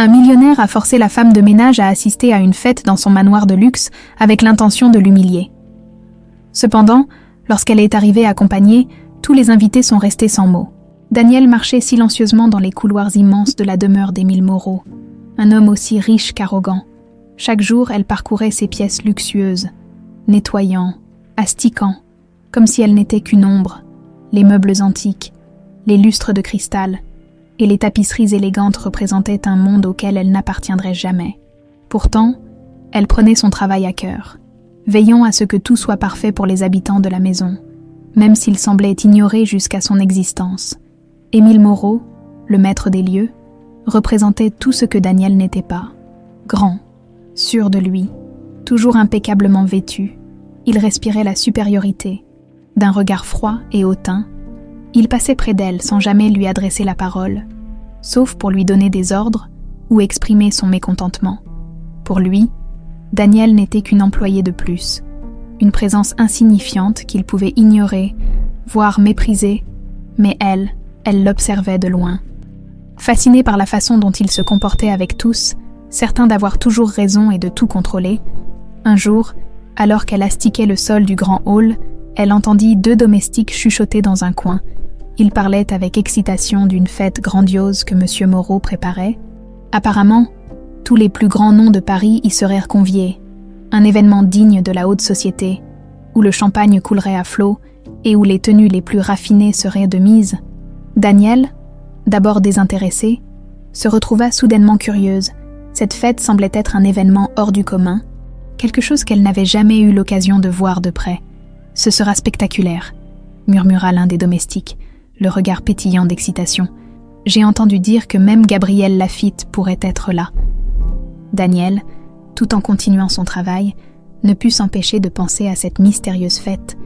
Un millionnaire a forcé la femme de ménage à assister à une fête dans son manoir de luxe avec l'intention de l'humilier. Cependant, lorsqu'elle est arrivée accompagnée, tous les invités sont restés sans mots. Danielle marchait silencieusement dans les couloirs immenses de la demeure d'Émile Moreau, un homme aussi riche qu'arrogant. Chaque jour, elle parcourait ses pièces luxueuses, nettoyant, astiquant, comme si elle n'était qu'une ombre, les meubles antiques, les lustres de cristal, et les tapisseries élégantes représentaient un monde auquel elle n'appartiendrait jamais. Pourtant, elle prenait son travail à cœur, veillant à ce que tout soit parfait pour les habitants de la maison, même s'il semblait ignorer jusqu'à son existence. Émile Moreau, le maître des lieux, représentait tout ce que Danielle n'était pas. Grand, sûr de lui, toujours impeccablement vêtu, il respirait la supériorité. D'un regard froid et hautain, il passait près d'elle sans jamais lui adresser la parole, sauf pour lui donner des ordres ou exprimer son mécontentement. Pour lui, Danielle n'était qu'une employée de plus, une présence insignifiante qu'il pouvait ignorer, voire mépriser, mais elle l'observait de loin. Fascinée par la façon dont il se comportait avec tous, certain d'avoir toujours raison et de tout contrôler, un jour, alors qu'elle astiquait le sol du grand hall, elle entendit 2 domestiques chuchoter dans un coin. Ils parlaient avec excitation d'une fête grandiose que M. Moreau préparait. Apparemment, tous les plus grands noms de Paris y seraient conviés. Un événement digne de la haute société, où le champagne coulerait à flots et où les tenues les plus raffinées seraient de mise. Danielle, d'abord désintéressée, se retrouva soudainement curieuse. Cette fête semblait être un événement hors du commun, quelque chose qu'elle n'avait jamais eu l'occasion de voir de près. « Ce sera spectaculaire », murmura l'un des domestiques, le regard pétillant d'excitation. « J'ai entendu dire que même Gabriel Laffitte pourrait être là. » Danielle, tout en continuant son travail, ne put s'empêcher de penser à cette mystérieuse fête.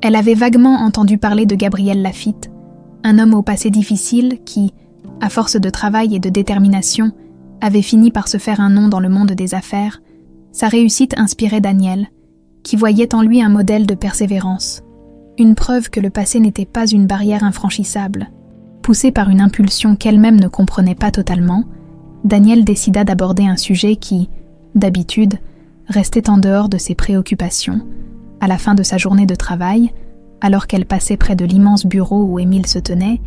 Elle avait vaguement entendu parler de Gabriel Laffitte, un homme au passé difficile qui, à force de travail et de détermination, avait fini par se faire un nom dans le monde des affaires. Sa réussite inspirait Danielle, qui voyait en lui un modèle de persévérance, une preuve que le passé n'était pas une barrière infranchissable. Poussée par une impulsion qu'elle-même ne comprenait pas totalement, Danielle décida d'aborder un sujet qui, d'habitude, restait en dehors de ses préoccupations. À la fin de sa journée de travail, alors qu'elle passait près de l'immense bureau où Émile se tenait,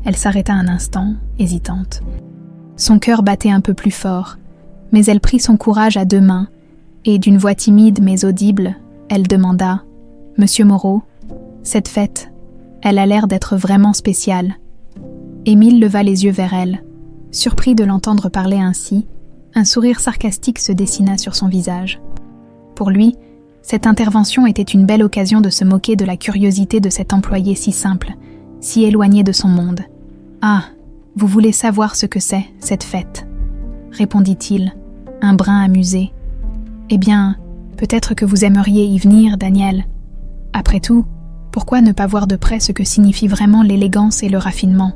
elle s'arrêta un instant, hésitante. Son cœur battait un peu plus fort, mais elle prit son courage à 2 mains, et d'une voix timide mais audible, elle demanda « Monsieur Moreau, cette fête, elle a l'air d'être vraiment spéciale. » Émile leva les yeux vers elle. Surpris de l'entendre parler ainsi, un sourire sarcastique se dessina sur son visage. Pour lui, cette intervention était une belle occasion de se moquer de la curiosité de cet employé si simple, si éloigné de son monde. « Ah, vous voulez savoir ce que c'est, cette fête ?» répondit-il, un brin amusé. « Eh bien, peut-être que vous aimeriez y venir, Danielle. Après tout, pourquoi ne pas voir de près ce que signifie vraiment l'élégance et le raffinement ?»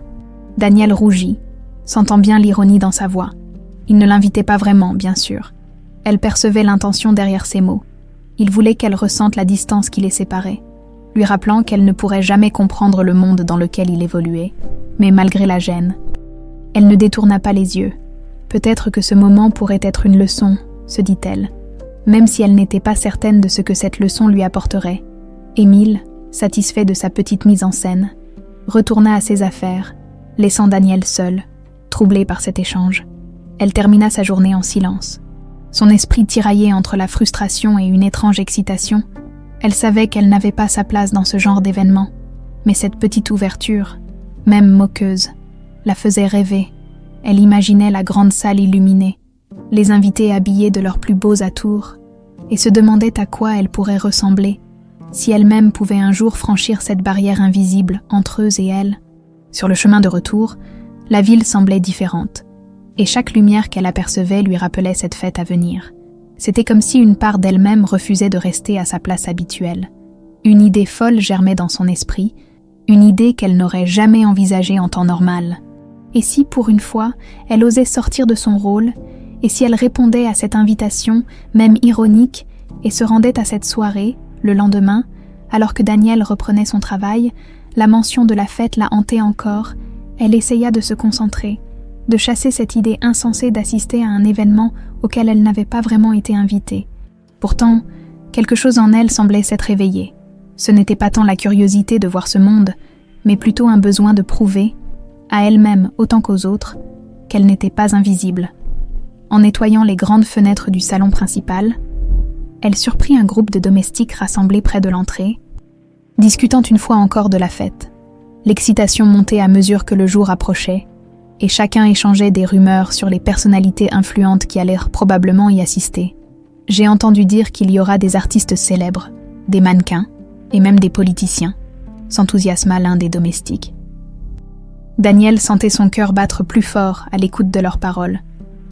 Danielle rougit, sentant bien l'ironie dans sa voix. Il ne l'invitait pas vraiment, bien sûr. Elle percevait l'intention derrière ses mots. Il voulait qu'elle ressente la distance qui les séparait, lui rappelant qu'elle ne pourrait jamais comprendre le monde dans lequel il évoluait, mais malgré la gêne. Elle ne détourna pas les yeux. Peut-être que ce moment pourrait être une leçon, se dit-elle, même si elle n'était pas certaine de ce que cette leçon lui apporterait. Émile, satisfait de sa petite mise en scène, retourna à ses affaires, laissant Danielle seule, troublée par cet échange. Elle termina sa journée en silence. Son esprit tiraillé entre la frustration et une étrange excitation. Elle savait qu'elle n'avait pas sa place dans ce genre d'événement, mais cette petite ouverture, même moqueuse, la faisait rêver. Elle imaginait la grande salle illuminée, les invités habillés de leurs plus beaux atours, et se demandait à quoi elle pourrait ressembler, si elle-même pouvait un jour franchir cette barrière invisible entre eux et elle. Sur le chemin de retour, la ville semblait différente, et chaque lumière qu'elle apercevait lui rappelait cette fête à venir. C'était comme si une part d'elle-même refusait de rester à sa place habituelle. Une idée folle germait dans son esprit, une idée qu'elle n'aurait jamais envisagée en temps normal. Et si, pour une fois, elle osait sortir de son rôle, et si elle répondait à cette invitation, même ironique, et se rendait à cette soirée, le lendemain, alors que Danielle reprenait son travail, la mention de la fête la hantait encore, elle essaya de se concentrer, de chasser cette idée insensée d'assister à un événement auquel elle n'avait pas vraiment été invitée. Pourtant, quelque chose en elle semblait s'être éveillé. Ce n'était pas tant la curiosité de voir ce monde, mais plutôt un besoin de prouver, à elle-même autant qu'aux autres, qu'elle n'était pas invisible. En nettoyant les grandes fenêtres du salon principal, elle surprit un groupe de domestiques rassemblés près de l'entrée, discutant une fois encore de la fête. L'excitation montait à mesure que le jour approchait, et chacun échangeait des rumeurs sur les personnalités influentes qui allèrent probablement y assister. J'ai entendu dire qu'il y aura des artistes célèbres, des mannequins, et même des politiciens, s'enthousiasma l'un des domestiques. Danielle sentait son cœur battre plus fort à l'écoute de leurs paroles,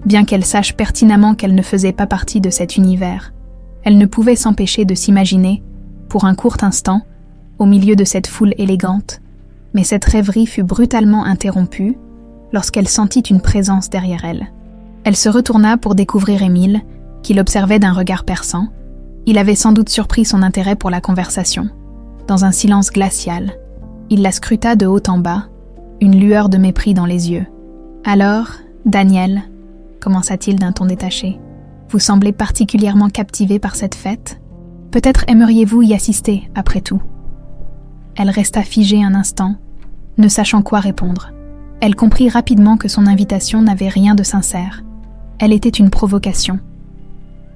bien qu'elle sache pertinemment qu'elle ne faisait pas partie de cet univers. Elle ne pouvait s'empêcher de s'imaginer, pour un court instant, au milieu de cette foule élégante, mais cette rêverie fut brutalement interrompue lorsqu'elle sentit une présence derrière elle. Elle se retourna pour découvrir Émile, qui l'observait d'un regard perçant. Il avait sans doute surpris son intérêt pour la conversation. Dans un silence glacial, il la scruta de haut en bas, une lueur de mépris dans les yeux. « Alors, Danielle, commença-t-il d'un ton détaché, vous semblez particulièrement captivée par cette fête? Peut-être aimeriez-vous y assister, après tout ?» Elle resta figée un instant, ne sachant quoi répondre. Elle comprit rapidement que son invitation n'avait rien de sincère. Elle était une provocation.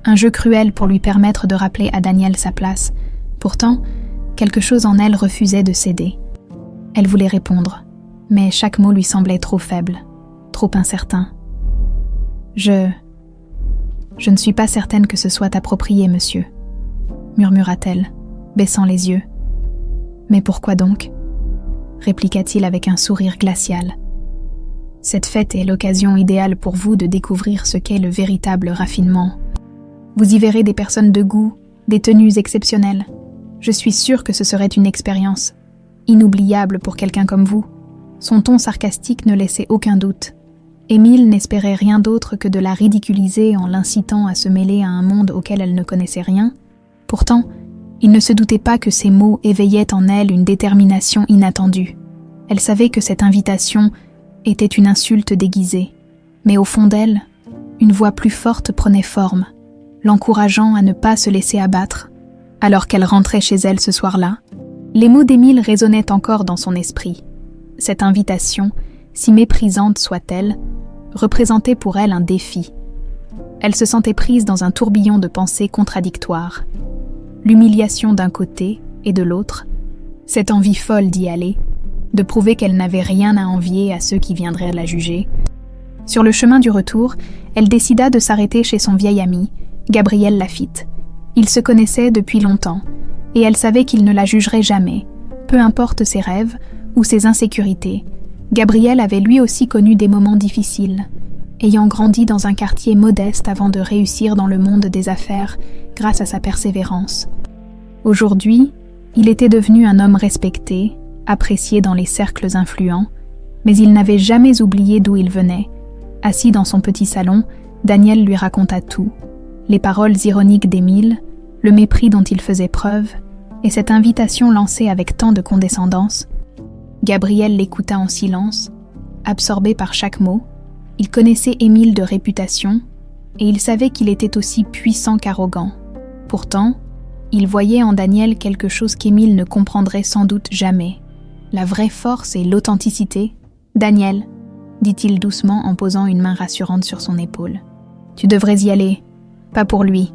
Un jeu cruel pour lui permettre de rappeler à Danielle sa place. Pourtant, quelque chose en elle refusait de céder. Elle voulait répondre, mais chaque mot lui semblait trop faible, trop incertain. Je ne suis pas certaine que ce soit approprié, monsieur, murmura-t-elle, baissant les yeux. Mais pourquoi donc ? Répliqua-t-il avec un sourire glacial. Cette fête est l'occasion idéale pour vous de découvrir ce qu'est le véritable raffinement. Vous y verrez des personnes de goût, des tenues exceptionnelles. Je suis sûre que ce serait une expérience inoubliable pour quelqu'un comme vous. Son ton sarcastique ne laissait aucun doute. Émile n'espérait rien d'autre que de la ridiculiser en l'incitant à se mêler à un monde auquel elle ne connaissait rien. Pourtant, il ne se doutait pas que ces mots éveillaient en elle une détermination inattendue. Elle savait que cette invitation était une insulte déguisée, mais au fond d'elle, une voix plus forte prenait forme, l'encourageant à ne pas se laisser abattre. Alors qu'elle rentrait chez elle ce soir-là, les mots d'Émile résonnaient encore dans son esprit. Cette invitation, si méprisante soit-elle, représentait pour elle un défi. Elle se sentait prise dans un tourbillon de pensées contradictoires. L'humiliation d'un côté et de l'autre, cette envie folle d'y aller, de prouver qu'elle n'avait rien à envier à ceux qui viendraient la juger. Sur le chemin du retour, elle décida de s'arrêter chez son vieil ami, Gabriel Laffitte. Ils se connaissaient depuis longtemps, et elle savait qu'il ne la jugerait jamais, peu importe ses rêves ou ses insécurités. Gabriel avait lui aussi connu des moments difficiles, ayant grandi dans un quartier modeste avant de réussir dans le monde des affaires grâce à sa persévérance. Aujourd'hui, il était devenu un homme respecté, apprécié dans les cercles influents, mais il n'avait jamais oublié d'où il venait. Assis dans son petit salon, Danielle lui raconta tout, les paroles ironiques d'Émile, le mépris dont il faisait preuve, et cette invitation lancée avec tant de condescendance. Gabriel l'écouta en silence, absorbé par chaque mot. Il connaissait Émile de réputation, et il savait qu'il était aussi puissant qu'arrogant. Pourtant, il voyait en Danielle quelque chose qu'Émile ne comprendrait sans doute jamais. La vraie force et l'authenticité. « Danielle, » dit-il doucement en posant une main rassurante sur son épaule. « Tu devrais y aller, pas pour lui,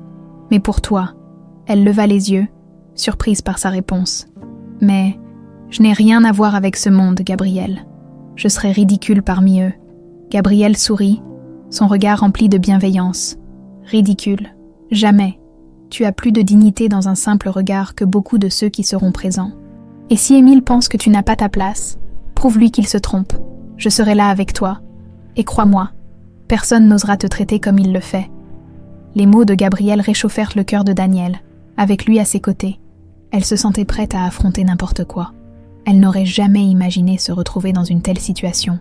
mais pour toi. » Elle leva les yeux, surprise par sa réponse. « Mais je n'ai rien à voir avec ce monde, Gabriel. Je serais ridicule parmi eux. » Gabriel sourit, son regard rempli de bienveillance. « Ridicule, jamais. Tu as plus de dignité dans un simple regard que beaucoup de ceux qui seront présents. Et si Émile pense que tu n'as pas ta place, prouve-lui qu'il se trompe. Je serai là avec toi. Et crois-moi, personne n'osera te traiter comme il le fait. » Les mots de Gabriel réchauffèrent le cœur de Danielle. Avec lui à ses côtés, elle se sentait prête à affronter n'importe quoi. Elle n'aurait jamais imaginé se retrouver dans une telle situation.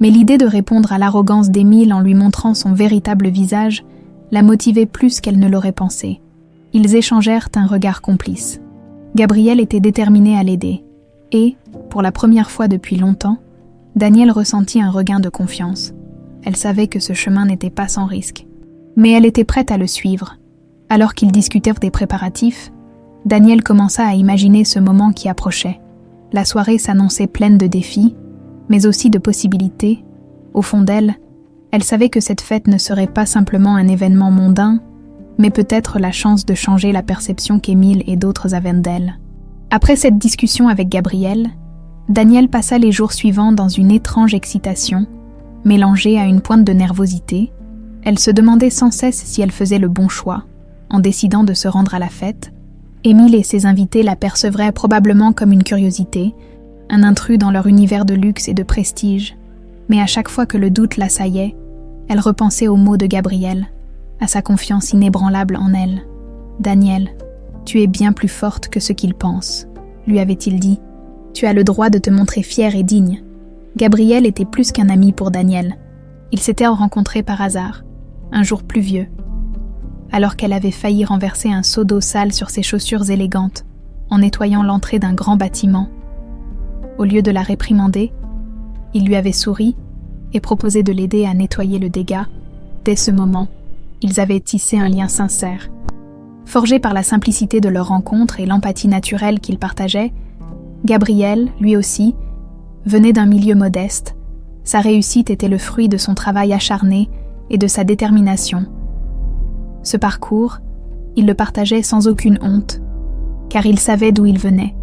Mais l'idée de répondre à l'arrogance d'Émile en lui montrant son véritable visage la motivait plus qu'elle ne l'aurait pensé. Ils échangèrent un regard complice. Gabriel était déterminé à l'aider. Et, pour la première fois depuis longtemps, Danielle ressentit un regain de confiance. Elle savait que ce chemin n'était pas sans risque. Mais elle était prête à le suivre. Alors qu'ils discutèrent des préparatifs, Daniel commença à imaginer ce moment qui approchait. La soirée s'annonçait pleine de défis, mais aussi de possibilités. Au fond d'elle, elle savait que cette fête ne serait pas simplement un événement mondain, mais peut-être la chance de changer la perception qu'Émile et d'autres avaient d'elle. Après cette discussion avec Gabriel, Daniel passa les jours suivants dans une étrange excitation, mélangée à une pointe de nervosité. Elle se demandait sans cesse si elle faisait le bon choix, en décidant de se rendre à la fête. Émile et ses invités l'apercevraient probablement comme une curiosité, un intrus dans leur univers de luxe et de prestige. Mais à chaque fois que le doute l'assaillait, elle repensait aux mots de Gabriel, à sa confiance inébranlable en elle. « Daniel, tu es bien plus forte que ce qu'il pense, » lui avait-il dit. « Tu as le droit de te montrer fière et digne. » Gabriel était plus qu'un ami pour Daniel. Ils s'étaient rencontrés par hasard, un jour pluvieux, alors qu'elle avait failli renverser un seau d'eau sale sur ses chaussures élégantes, en nettoyant l'entrée d'un grand bâtiment. Au lieu de la réprimander, il lui avait souri et proposé de l'aider à nettoyer le dégât. Dès ce moment, ils avaient tissé un lien sincère. Forgé par la simplicité de leur rencontre et l'empathie naturelle qu'ils partageaient, Gabriel, lui aussi, venait d'un milieu modeste. Sa réussite était le fruit de son travail acharné et de sa détermination. Ce parcours, il le partageait sans aucune honte, car il savait d'où il venait.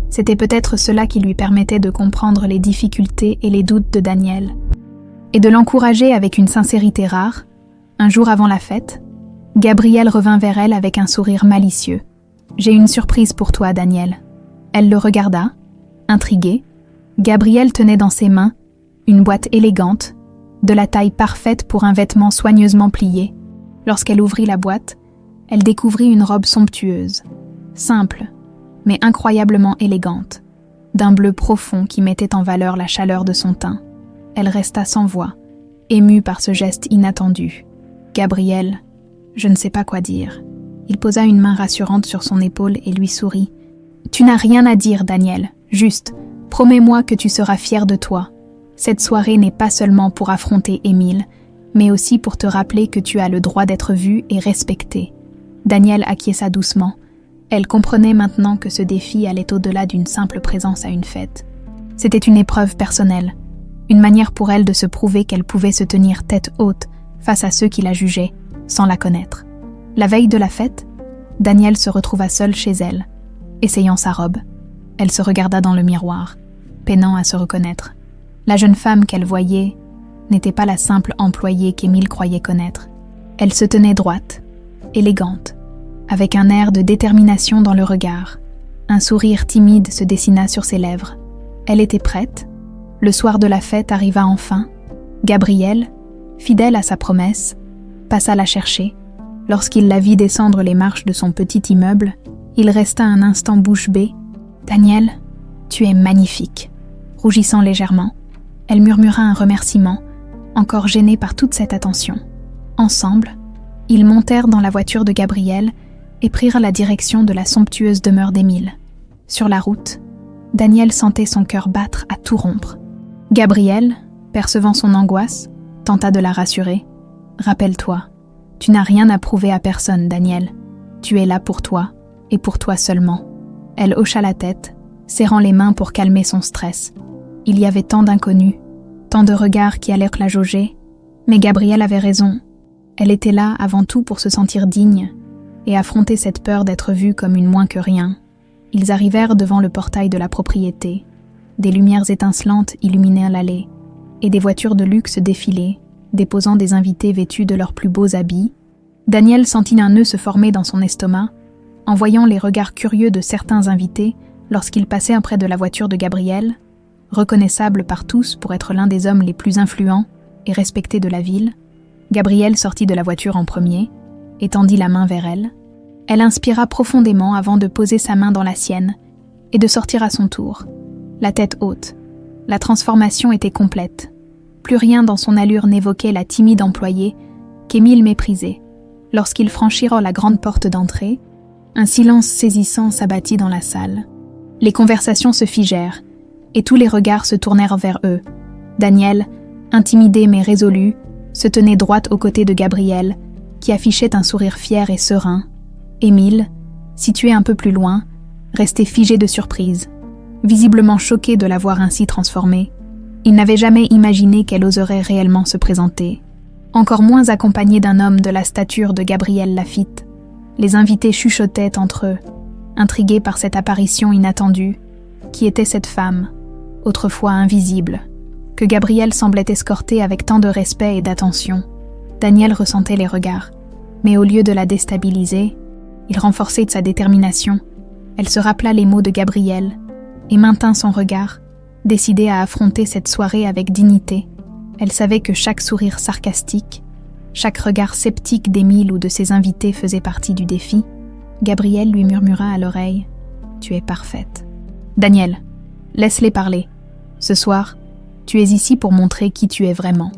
C'était peut-être cela qui lui permettait de comprendre les difficultés et les doutes de Daniel, et de l'encourager avec une sincérité rare. Un jour avant la fête, Gabriel revint vers elle avec un sourire malicieux. « J'ai une surprise pour toi, Daniel. » Elle le regarda, intriguée. Gabriel tenait dans ses mains une boîte élégante, de la taille parfaite pour un vêtement soigneusement plié. Lorsqu'elle ouvrit la boîte, elle découvrit une robe somptueuse, simple, mais incroyablement élégante, d'un bleu profond qui mettait en valeur la chaleur de son teint. Elle resta sans voix, émue par ce geste inattendu. « Gabriel, je ne sais pas quoi dire. » Il posa une main rassurante sur son épaule et lui sourit. « Tu n'as rien à dire, Daniel. Juste, promets-moi que tu seras fier de toi. Cette soirée n'est pas seulement pour affronter Émile, mais aussi pour te rappeler que tu as le droit d'être vu et respecté. » Daniel acquiesça doucement. Elle comprenait maintenant que ce défi allait au-delà d'une simple présence à une fête. C'était une épreuve personnelle, une manière pour elle de se prouver qu'elle pouvait se tenir tête haute face à ceux qui la jugeaient, sans la connaître. La veille de la fête, Daniel se retrouva seule chez elle, essayant sa robe. Elle se regarda dans le miroir, peinant à se reconnaître. La jeune femme qu'elle voyait n'était pas la simple employée qu'Émile croyait connaître. Elle se tenait droite, élégante, avec un air de détermination dans le regard. Un sourire timide se dessina sur ses lèvres. Elle était prête. Le soir de la fête arriva enfin. Gabriel, fidèle à sa promesse, passa la chercher. Lorsqu'il la vit descendre les marches de son petit immeuble, il resta un instant bouche bée. « Daniel, tu es magnifique. » Rougissant légèrement, elle murmura un remerciement, encore gênée par toute cette attention. Ensemble, ils montèrent dans la voiture de Gabriel et prirent la direction de la somptueuse demeure d'Émile. Sur la route, Daniel sentait son cœur battre à tout rompre. Gabriel, percevant son angoisse, tenta de la rassurer. « Rappelle-toi, tu n'as rien à prouver à personne, Daniel. Tu es là pour toi, et pour toi seulement. » Elle hocha la tête, serrant les mains pour calmer son stress. Il y avait tant d'inconnus, tant de regards qui allèrent la jauger, mais Gabriel avait raison. Elle était là avant tout pour se sentir digne et affronter cette peur d'être vue comme une moins que rien. Ils arrivèrent devant le portail de la propriété. Des lumières étincelantes illuminèrent l'allée, et des voitures de luxe défilaient, déposant des invités vêtus de leurs plus beaux habits. Daniel sentit un nœud se former dans son estomac, en voyant les regards curieux de certains invités lorsqu'ils passaient près de la voiture de Gabriel, reconnaissable par tous pour être l'un des hommes les plus influents et respectés de la ville. Gabriel sortit de la voiture en premier et tendit la main vers elle. Elle inspira profondément avant de poser sa main dans la sienne et de sortir à son tour, la tête haute. La transformation était complète. Plus rien dans son allure n'évoquait la timide employée qu'Émile méprisait. Lorsqu'ils franchirent la grande porte d'entrée, un silence saisissant s'abattit dans la salle. Les conversations se figèrent, et tous les regards se tournèrent vers eux. Daniel, Intimidée mais résolue, se tenait droite aux côtés de Gabrielle, qui affichait un sourire fier et serein. Émile, situé un peu plus loin, restait figé de surprise, visiblement choqué de la voir ainsi transformée. Il n'avait jamais imaginé qu'elle oserait réellement se présenter, encore moins accompagnée d'un homme de la stature de Gabriel Laffitte. Les invités chuchotaient entre eux, intrigués par cette apparition inattendue, qui était cette femme, autrefois invisible, que Gabriel semblait escorter avec tant de respect et d'attention. Daniel ressentait les regards, mais au lieu de la déstabiliser, il renforçait de sa détermination. Elle se rappela les mots de Gabriel et maintint son regard, décidée à affronter cette soirée avec dignité. Elle savait que chaque sourire sarcastique, chaque regard sceptique d'Émile ou de ses invités faisait partie du défi. Gabriel lui murmura à l'oreille « Tu es parfaite. »« Daniel, laisse-les parler. Ce soir, tu es ici pour montrer qui tu es vraiment. »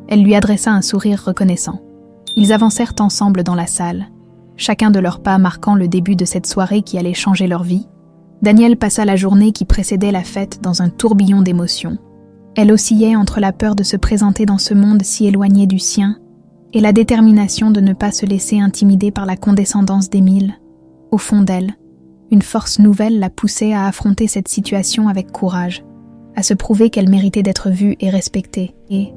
Elle lui adressa un sourire reconnaissant. Ils avancèrent ensemble dans la salle, chacun de leurs pas marquant le début de cette soirée qui allait changer leur vie. Daniel passa la journée qui précédait la fête dans un tourbillon d'émotions. Elle oscillait entre la peur de se présenter dans ce monde si éloigné du sien et la détermination de ne pas se laisser intimider par la condescendance d'Émile. Au fond d'elle, une force nouvelle la poussait à affronter cette situation avec courage, à se prouver qu'elle méritait d'être vue et respectée. Et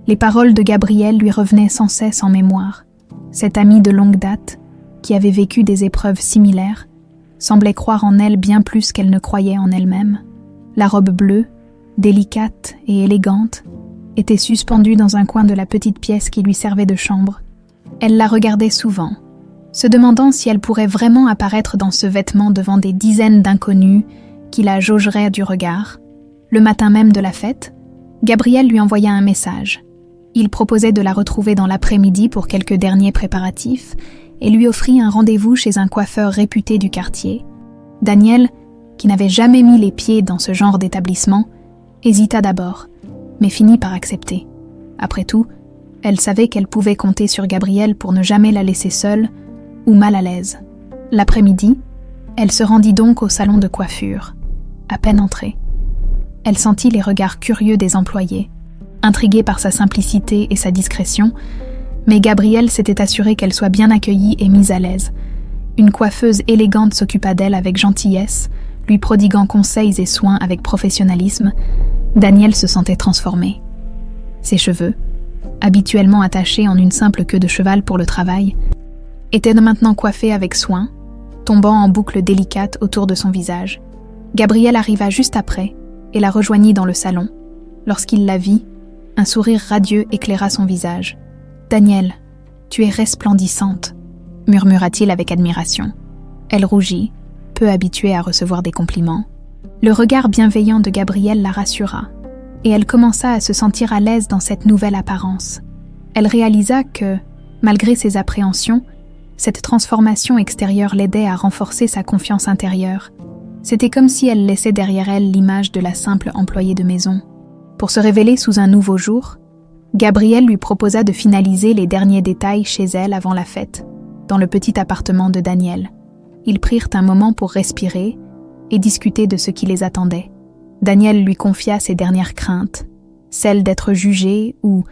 les paroles de Gabriel lui revenaient sans cesse en mémoire. Cette amie de longue date, qui avait vécu des épreuves similaires, semblait croire en elle bien plus qu'elle ne croyait en elle-même. La robe bleue, délicate et élégante, était suspendue dans un coin de la petite pièce qui lui servait de chambre. Elle la regardait souvent, se demandant si elle pourrait vraiment apparaître dans ce vêtement devant des dizaines d'inconnus qui la jaugeraient du regard. Le matin même de la fête, Gabriel lui envoya un message. Il proposait de la retrouver dans l'après-midi pour quelques derniers préparatifs et lui offrit un rendez-vous chez un coiffeur réputé du quartier. Daniel, qui n'avait jamais mis les pieds dans ce genre d'établissement, hésita d'abord, mais finit par accepter. Après tout, elle savait qu'elle pouvait compter sur Gabriel pour ne jamais la laisser seule ou mal à l'aise. L'après-midi, elle se rendit donc au salon de coiffure. À peine entrée, elle sentit les regards curieux des employés, intriguée par sa simplicité et sa discrétion, mais Gabriel s'était assuré qu'elle soit bien accueillie et mise à l'aise. Une coiffeuse élégante s'occupa d'elle avec gentillesse, lui prodiguant conseils et soins avec professionnalisme. Daniel se sentait transformé. Ses cheveux, habituellement attachés en une simple queue de cheval pour le travail, étaient maintenant coiffés avec soin, tombant en boucles délicates autour de son visage. Gabriel arriva juste après et la rejoignit dans le salon. Lorsqu'il la vit, un sourire radieux éclaira son visage. « Daniel, tu es resplendissante », murmura-t-il avec admiration. Elle rougit, peu habituée à recevoir des compliments. Le regard bienveillant de Gabriel la rassura, et elle commença à se sentir à l'aise dans cette nouvelle apparence. Elle réalisa que, malgré ses appréhensions, cette transformation extérieure l'aidait à renforcer sa confiance intérieure. C'était comme si elle laissait derrière elle l'image de la simple employée de maison. Pour se révéler sous un nouveau jour, Gabriel lui proposa de finaliser les derniers détails chez elle avant la fête, dans le petit appartement de Daniel. Ils prirent un moment pour respirer et discuter de ce qui les attendait. Daniel lui confia ses dernières craintes, celle d'être jugé ou,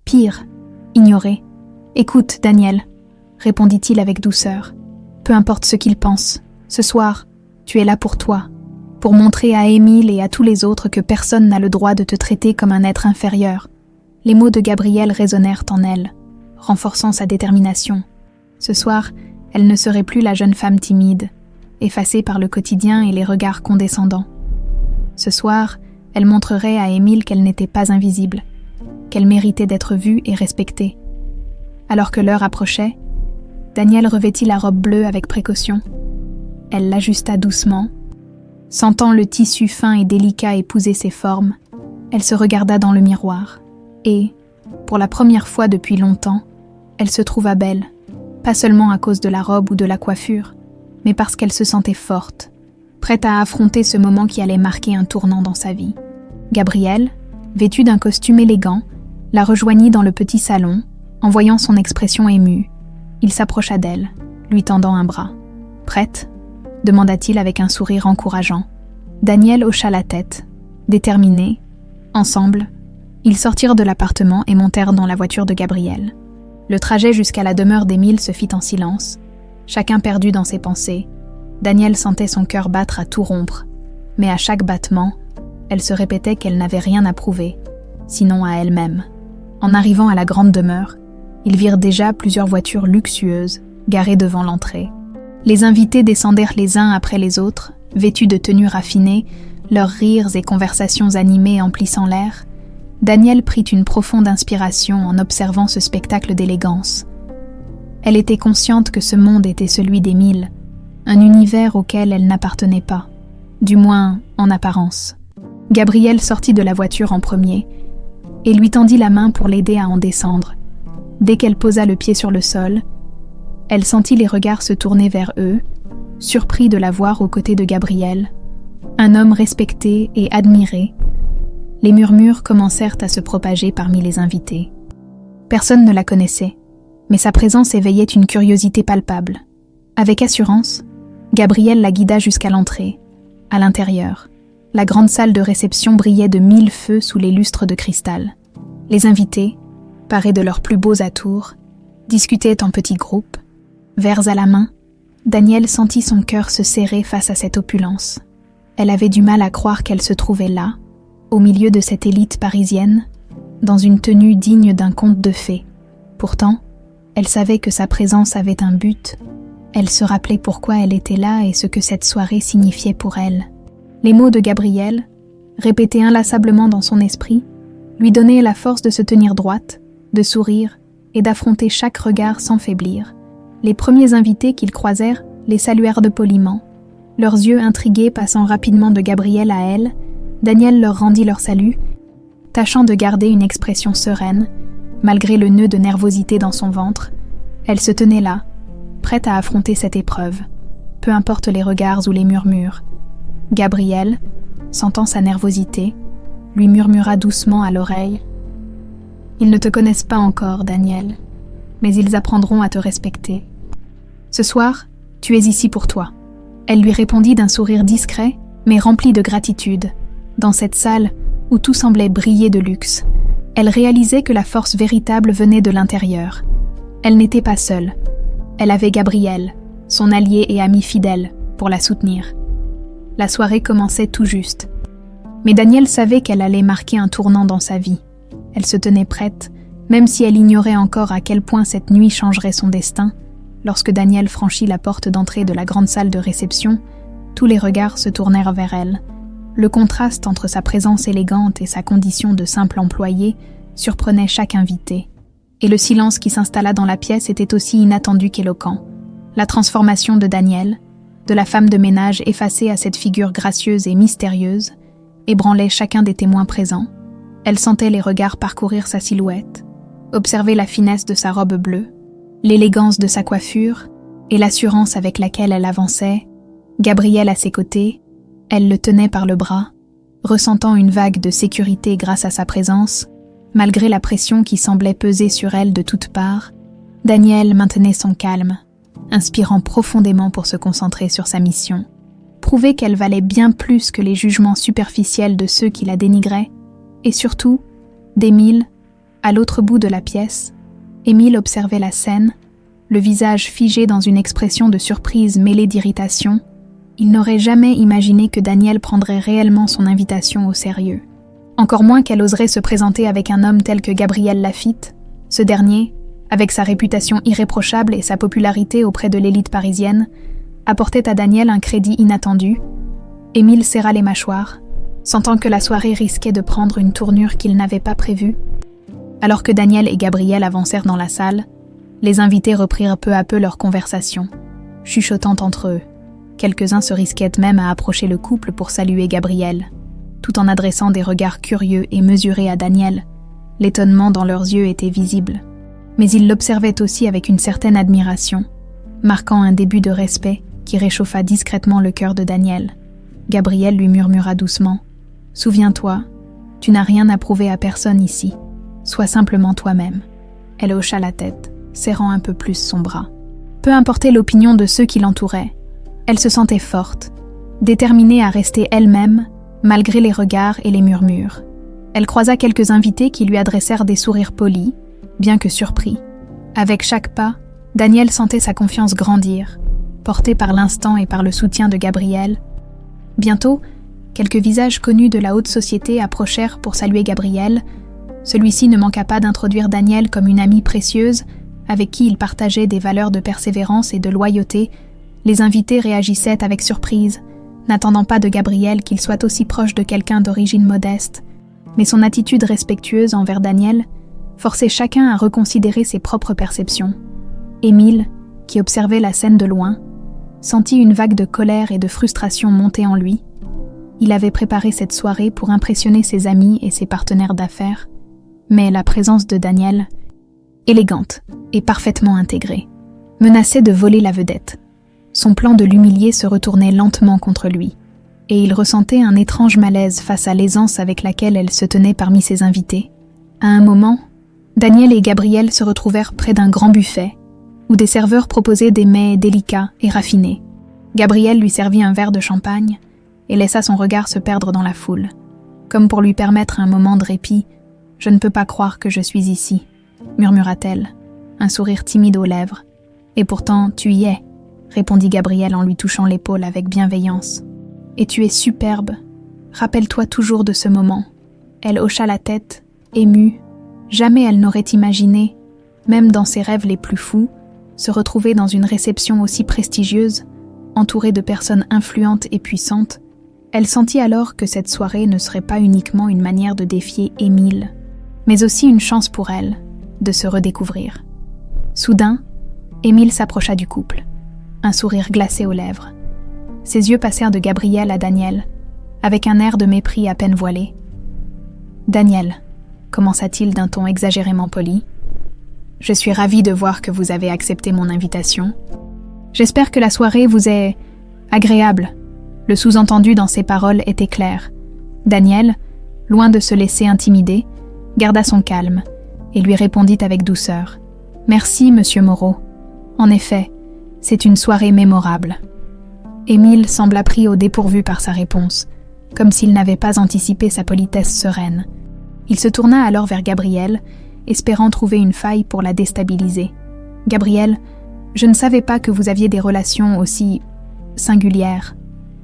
pire, ignoré. « Écoute, Daniel, » répondit-il avec douceur, « peu importe ce qu'il pense, ce soir, tu es là pour toi, pour montrer à Émile et à tous les autres que personne n'a le droit de te traiter comme un être inférieur. » Les mots de Gabriel résonnèrent en elle, renforçant sa détermination. Ce soir, elle ne serait plus la jeune femme timide, effacée par le quotidien et les regards condescendants. Ce soir, elle montrerait à Émile qu'elle n'était pas invisible, qu'elle méritait d'être vue et respectée. Alors que l'heure approchait, Daniel revêtit la robe bleue avec précaution. Elle l'ajusta doucement. Sentant le tissu fin et délicat épouser ses formes, elle se regarda dans le miroir. Et, pour la première fois depuis longtemps, elle se trouva belle, pas seulement à cause de la robe ou de la coiffure, mais parce qu'elle se sentait forte, prête à affronter ce moment qui allait marquer un tournant dans sa vie. Gabriel, vêtu d'un costume élégant, la rejoignit dans le petit salon, en voyant son expression émue. Il s'approcha d'elle, lui tendant un bras. « Prête ?» demanda-t-il avec un sourire encourageant. Daniel hocha la tête, déterminée. Ensemble, Ils sortirent de l'appartement et montèrent dans la voiture de Gabriel. Le trajet jusqu'à la demeure d'Émile se fit en silence, chacun perdu dans ses pensées. Danielle sentait son cœur battre à tout rompre, mais à chaque battement, elle se répétait qu'elle n'avait rien à prouver, sinon à elle-même. En arrivant à la grande demeure, ils virent déjà plusieurs voitures luxueuses garées devant l'entrée. Les invités descendèrent les uns après les autres, vêtus de tenues raffinées, leurs rires et conversations animées emplissant l'air. Danielle prit une profonde inspiration en observant ce spectacle d'élégance. Elle était consciente que ce monde était celui d'Émile, un univers auquel elle n'appartenait pas, du moins en apparence. Gabriel sortit de la voiture en premier et lui tendit la main pour l'aider à en descendre. Dès qu'elle posa le pied sur le sol, elle sentit les regards se tourner vers eux, surpris de la voir aux côtés de Gabriel, un homme respecté et admiré. Les murmures commencèrent à se propager parmi les invités. Personne ne la connaissait, mais sa présence éveillait une curiosité palpable. Avec assurance, Gabriel la guida jusqu'à l'entrée. À l'intérieur, la grande salle de réception brillait de 1000 feux sous les lustres de cristal. Les invités, parés de leurs plus beaux atours, discutaient en petits groupes. Verres à la main, Danielle sentit son cœur se serrer face à cette opulence. Elle avait du mal à croire qu'elle se trouvait là, au milieu de cette élite parisienne, dans une tenue digne d'un conte de fées. Pourtant, elle savait que sa présence avait un but. Elle se rappelait pourquoi elle était là et ce que cette soirée signifiait pour elle. Les mots de Gabriel, répétés inlassablement dans son esprit, lui donnaient la force de se tenir droite, de sourire et d'affronter chaque regard sans faiblir. Les premiers invités qu'ils croisèrent les saluèrent de poliment. Leurs yeux intrigués passant rapidement de Gabriel à elle, Danielle leur rendit leur salut, tâchant de garder une expression sereine, malgré le nœud de nervosité dans son ventre. Elle se tenait là, prête à affronter cette épreuve, peu importe les regards ou les murmures. Gabriel, sentant sa nervosité, lui murmura doucement à l'oreille « Ils ne te connaissent pas encore, Danielle, mais ils apprendront à te respecter. Ce soir, tu es ici pour toi. » Elle lui répondit d'un sourire discret, mais rempli de gratitude. Dans cette salle où tout semblait briller de luxe, elle réalisait que la force véritable venait de l'intérieur. Elle n'était pas seule. Elle avait Gabriel, son allié et ami fidèle, pour la soutenir. La soirée commençait tout juste. Mais Danielle savait qu'elle allait marquer un tournant dans sa vie. Elle se tenait prête, même si elle ignorait encore à quel point cette nuit changerait son destin. Lorsque Danielle franchit la porte d'entrée de la grande salle de réception, tous les regards se tournèrent vers elle. Le contraste entre sa présence élégante et sa condition de simple employée surprenait chaque invité. Et le silence qui s'installa dans la pièce était aussi inattendu qu'éloquent. La transformation de Danielle, de la femme de ménage effacée à cette figure gracieuse et mystérieuse, ébranlait chacun des témoins présents. Elle sentait les regards parcourir sa silhouette, observer la finesse de sa robe bleue, l'élégance de sa coiffure et l'assurance avec laquelle elle avançait. Gabriel à ses côtés, elle le tenait par le bras, ressentant une vague de sécurité grâce à sa présence, malgré la pression qui semblait peser sur elle de toutes parts. Danielle maintenait son calme, inspirant profondément pour se concentrer sur sa mission. Prouver qu'elle valait bien plus que les jugements superficiels de ceux qui la dénigraient, et surtout, d'Émile, à l'autre bout de la pièce. Émile observait la scène, le visage figé dans une expression de surprise mêlée d'irritation. Il n'aurait jamais imaginé que Danielle prendrait réellement son invitation au sérieux. Encore moins qu'elle oserait se présenter avec un homme tel que Gabriel Laffitte. Ce dernier, avec sa réputation irréprochable et sa popularité auprès de l'élite parisienne, apportait à Danielle un crédit inattendu. Émile serra les mâchoires, sentant que la soirée risquait de prendre une tournure qu'il n'avait pas prévue. Alors que Danielle et Gabriel avancèrent dans la salle, les invités reprirent peu à peu leur conversation, chuchotant entre eux. Quelques-uns se risquaient même à approcher le couple pour saluer Gabriel, tout en adressant des regards curieux et mesurés à Danielle. L'étonnement dans leurs yeux était visible, mais ils l'observaient aussi avec une certaine admiration, marquant un début de respect qui réchauffa discrètement le cœur de Danielle. Gabriel lui murmura doucement « Souviens-toi, tu n'as rien à prouver à personne ici. Sois simplement toi-même. » Elle hocha la tête, serrant un peu plus son bras. Peu importait l'opinion de ceux qui l'entouraient, elle se sentait forte, déterminée à rester elle-même, malgré les regards et les murmures. Elle croisa quelques invités qui lui adressèrent des sourires polis, bien que surpris. Avec chaque pas, Daniel sentait sa confiance grandir, portée par l'instant et par le soutien de Gabriel. Bientôt, quelques visages connus de la haute société approchèrent pour saluer Gabriel. Celui-ci ne manqua pas d'introduire Daniel comme une amie précieuse, avec qui il partageait des valeurs de persévérance et de loyauté. Les invités réagissaient avec surprise, n'attendant pas de Gabriel qu'il soit aussi proche de quelqu'un d'origine modeste. Mais son attitude respectueuse envers Daniel forçait chacun à reconsidérer ses propres perceptions. Émile, qui observait la scène de loin, sentit une vague de colère et de frustration monter en lui. Il avait préparé cette soirée pour impressionner ses amis et ses partenaires d'affaires, mais la présence de Daniel, élégante et parfaitement intégrée, menaçait de voler la vedette. Son plan de l'humilier se retournait lentement contre lui, et il ressentait un étrange malaise face à l'aisance avec laquelle elle se tenait parmi ses invités. À un moment, Daniel et Gabriel se retrouvèrent près d'un grand buffet, où des serveurs proposaient des mets délicats et raffinés. Gabriel lui servit un verre de champagne et laissa son regard se perdre dans la foule, comme pour lui permettre un moment de répit. « Je ne peux pas croire que je suis ici », murmura-t-elle, un sourire timide aux lèvres. « Et pourtant, tu y es », répondit Gabriel en lui touchant l'épaule avec bienveillance. « Et tu es superbe. Rappelle-toi toujours de ce moment. » Elle hocha la tête, émue. Jamais elle n'aurait imaginé, même dans ses rêves les plus fous, se retrouver dans une réception aussi prestigieuse, entourée de personnes influentes et puissantes. Elle sentit alors que cette soirée ne serait pas uniquement une manière de défier Émile, mais aussi une chance pour elle de se redécouvrir. Soudain, Émile s'approcha du couple, un sourire glacé aux lèvres. Ses yeux passèrent de Gabriel à Daniel, avec un air de mépris à peine voilé. « Daniel », commença-t-il d'un ton exagérément poli, « je suis ravi de voir que vous avez accepté mon invitation. J'espère que la soirée vous est agréable. » Le sous-entendu dans ses paroles était clair. Daniel, loin de se laisser intimider, garda son calme et lui répondit avec douceur. « Merci, monsieur Moreau. En effet, c'est une soirée mémorable. » Émile sembla pris au dépourvu par sa réponse, comme s'il n'avait pas anticipé sa politesse sereine. Il se tourna alors vers Gabriel, espérant trouver une faille pour la déstabiliser. « Gabriel, je ne savais pas que vous aviez des relations aussi singulières. »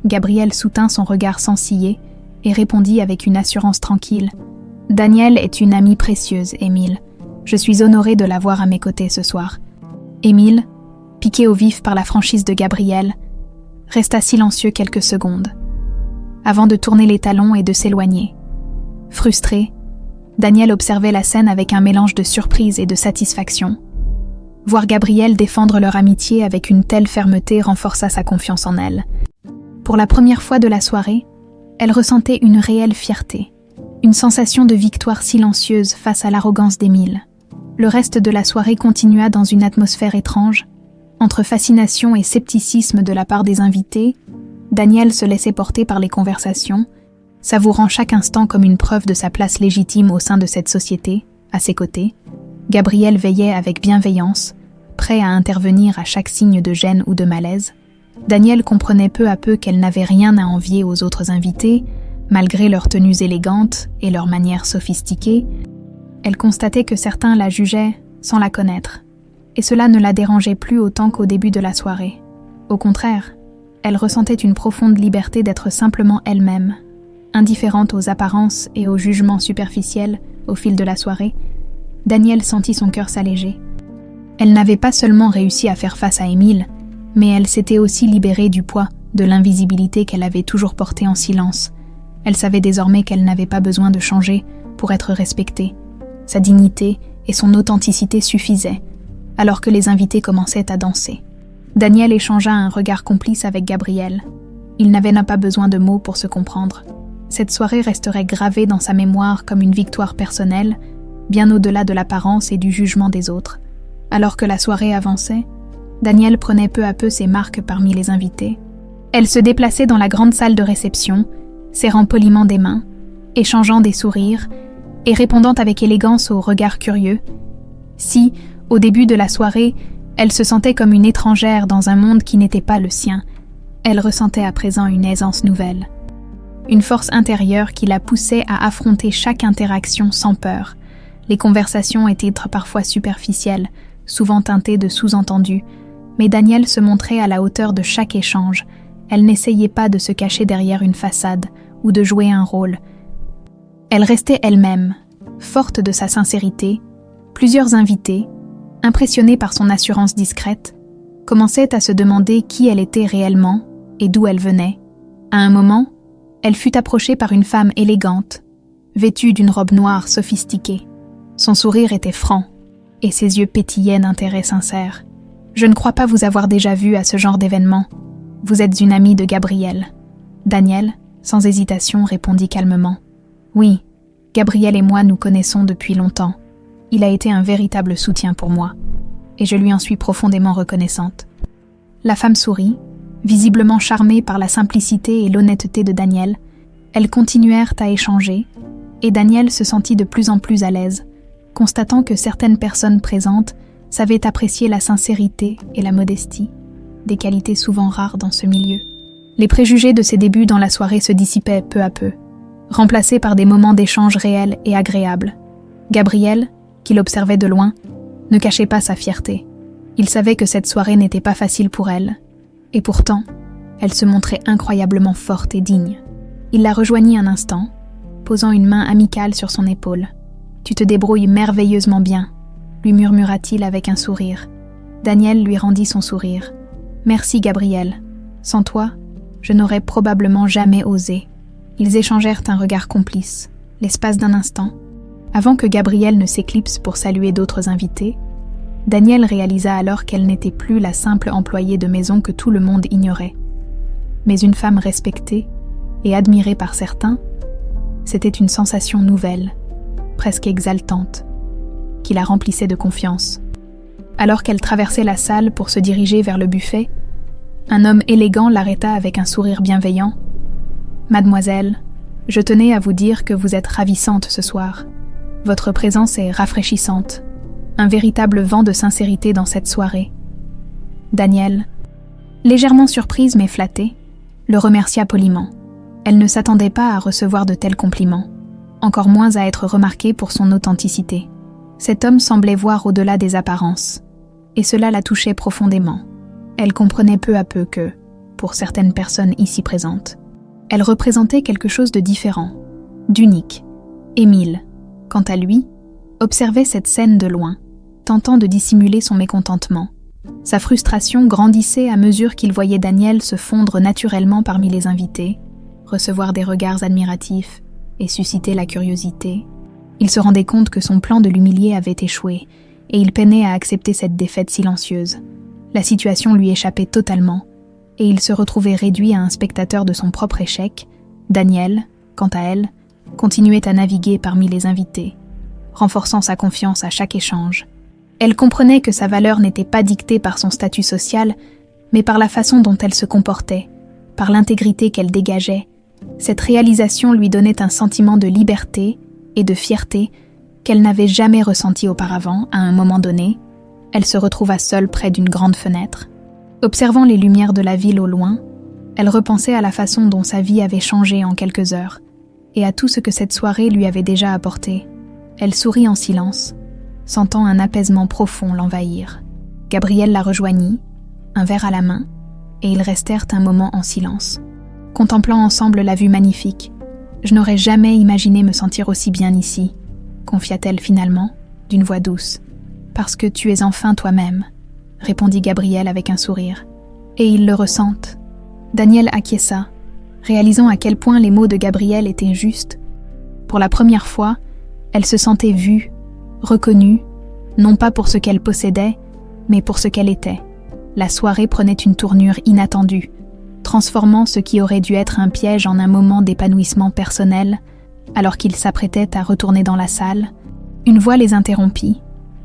Gabriel soutint son regard sans ciller et répondit avec une assurance tranquille. « Daniel est une amie précieuse, Émile. Je suis honoré de l'avoir à mes côtés ce soir. » Émile, piqué au vif par la franchise de Gabriel, resta silencieux quelques secondes, avant de tourner les talons et de s'éloigner. Frustré, Daniel observait la scène avec un mélange de surprise et de satisfaction. Voir Gabriel défendre leur amitié avec une telle fermeté renforça sa confiance en elle. Pour la première fois de la soirée, elle ressentait une réelle fierté, une sensation de victoire silencieuse face à l'arrogance d'Émile. Le reste de la soirée continua dans une atmosphère étrange. Entre fascination et scepticisme de la part des invités, Daniel se laissait porter par les conversations, savourant chaque instant comme une preuve de sa place légitime au sein de cette société. À ses côtés, Gabriel veillait avec bienveillance, prêt à intervenir à chaque signe de gêne ou de malaise. Daniel comprenait peu à peu qu'elle n'avait rien à envier aux autres invités, malgré leurs tenues élégantes et leurs manières sophistiquées. Elle constatait que certains la jugeaient sans la connaître, et cela ne la dérangeait plus autant qu'au début de la soirée. Au contraire, elle ressentait une profonde liberté d'être simplement elle-même. Indifférente aux apparences et aux jugements superficiels au fil de la soirée, Daniel sentit son cœur s'alléger. Elle n'avait pas seulement réussi à faire face à Émile, mais elle s'était aussi libérée du poids de l'invisibilité qu'elle avait toujours portée en silence. Elle savait désormais qu'elle n'avait pas besoin de changer pour être respectée. Sa dignité et son authenticité suffisaient, alors que les invités commençaient à danser. Daniel échangea un regard complice avec Gabriel. Il n'avait pas besoin de mots pour se comprendre. Cette soirée resterait gravée dans sa mémoire comme une victoire personnelle, bien au-delà de l'apparence et du jugement des autres. Alors que la soirée avançait, Daniel prenait peu à peu ses marques parmi les invités. Elle se déplaçait dans la grande salle de réception, serrant poliment des mains, échangeant des sourires et répondant avec élégance aux regards curieux. Si, au début de la soirée, elle se sentait comme une étrangère dans un monde qui n'était pas le sien, elle ressentait à présent une aisance nouvelle. une force intérieure qui la poussait à affronter chaque interaction sans peur. Les conversations étaient parfois superficielles, souvent teintées de sous-entendus, mais Danielle se montrait à la hauteur de chaque échange. Elle n'essayait pas de se cacher derrière une façade ou de jouer un rôle. Elle restait elle-même, forte de sa sincérité. Plusieurs invités, impressionnés par son assurance discrète, commençaient à se demander qui elle était réellement et d'où elle venait. À un moment, elle fut approchée par une femme élégante, vêtue d'une robe noire sophistiquée. Son sourire était franc, et ses yeux pétillaient d'intérêt sincère. « Je ne crois pas vous avoir déjà vu à ce genre d'événement. Vous êtes une amie de Gabriel. » Danielle, sans hésitation, répondit calmement. « Oui, Gabriel et moi nous connaissons depuis longtemps. Il a été un véritable soutien pour moi, et je lui en suis profondément reconnaissante. » La femme sourit, visiblement charmée par la simplicité et l'honnêteté de Danielle. Elles continuèrent à échanger, et Danielle se sentit de plus en plus à l'aise, constatant que certaines personnes présentes savaient apprécier la sincérité et la modestie, des qualités souvent rares dans ce milieu. Les préjugés de ses débuts dans la soirée se dissipaient peu à peu, remplacés par des moments d'échange réels et agréables. Gabriel, qui l'observait de loin, ne cachait pas sa fierté. Il savait que cette soirée n'était pas facile pour elle, et pourtant, elle se montrait incroyablement forte et digne. Il la rejoignit un instant, posant une main amicale sur son épaule. « Tu te débrouilles merveilleusement bien », lui murmura-t-il avec un sourire. Danielle lui rendit son sourire. « Merci, Gabriel. Sans toi, je n'aurais probablement jamais osé. » Ils échangèrent un regard complice, l'espace d'un instant. Avant que Gabriel ne s'éclipse pour saluer d'autres invités, Danielle réalisa alors qu'elle n'était plus la simple employée de maison que tout le monde ignorait. Mais une femme respectée et admirée par certains, c'était une sensation nouvelle, presque exaltante, qui la remplissait de confiance. Alors qu'elle traversait la salle pour se diriger vers le buffet, un homme élégant l'arrêta avec un sourire bienveillant. « Mademoiselle, je tenais à vous dire que vous êtes ravissante ce soir. Votre présence est rafraîchissante, un véritable vent de sincérité dans cette soirée. » Danielle, légèrement surprise mais flattée, le remercia poliment. Elle ne s'attendait pas à recevoir de tels compliments, encore moins à être remarquée pour son authenticité. Cet homme semblait voir au-delà des apparences, et cela la touchait profondément. Elle comprenait peu à peu que, pour certaines personnes ici présentes, elle représentait quelque chose de différent, d'unique. Émile, quant à lui, observait cette scène de loin, tentant de dissimuler son mécontentement. Sa frustration grandissait à mesure qu'il voyait Danielle se fondre naturellement parmi les invités, recevoir des regards admiratifs et susciter la curiosité. Il se rendait compte que son plan de l'humilier avait échoué, et il peinait à accepter cette défaite silencieuse. La situation lui échappait totalement, et il se retrouvait réduit à un spectateur de son propre échec. Danielle, quant à elle, continuait à naviguer parmi les invités, renforçant sa confiance à chaque échange. Elle comprenait que sa valeur n'était pas dictée par son statut social, mais par la façon dont elle se comportait, par l'intégrité qu'elle dégageait. Cette réalisation lui donnait un sentiment de liberté et de fierté qu'elle n'avait jamais ressenti auparavant. À un moment donné, elle se retrouva seule près d'une grande fenêtre. Observant les lumières de la ville au loin, elle repensait à la façon dont sa vie avait changé en quelques heures, et à tout ce que cette soirée lui avait déjà apporté. Elle sourit en silence, sentant un apaisement profond l'envahir. Gabriel la rejoignit, un verre à la main, et ils restèrent un moment en silence, contemplant ensemble la vue magnifique. « Je n'aurais jamais imaginé me sentir aussi bien ici », confia-t-elle finalement, d'une voix douce. « Parce que tu es enfin toi-même », répondit Gabriel avec un sourire. « Et ils le ressentent. » Danielle acquiesça, réalisant à quel point les mots de Gabriel étaient justes. Pour la première fois, elle se sentait vue, reconnue, non pas pour ce qu'elle possédait, mais pour ce qu'elle était. La soirée prenait une tournure inattendue, transformant ce qui aurait dû être un piège en un moment d'épanouissement personnel. Alors qu'ils s'apprêtaient à retourner dans la salle, une voix les interrompit.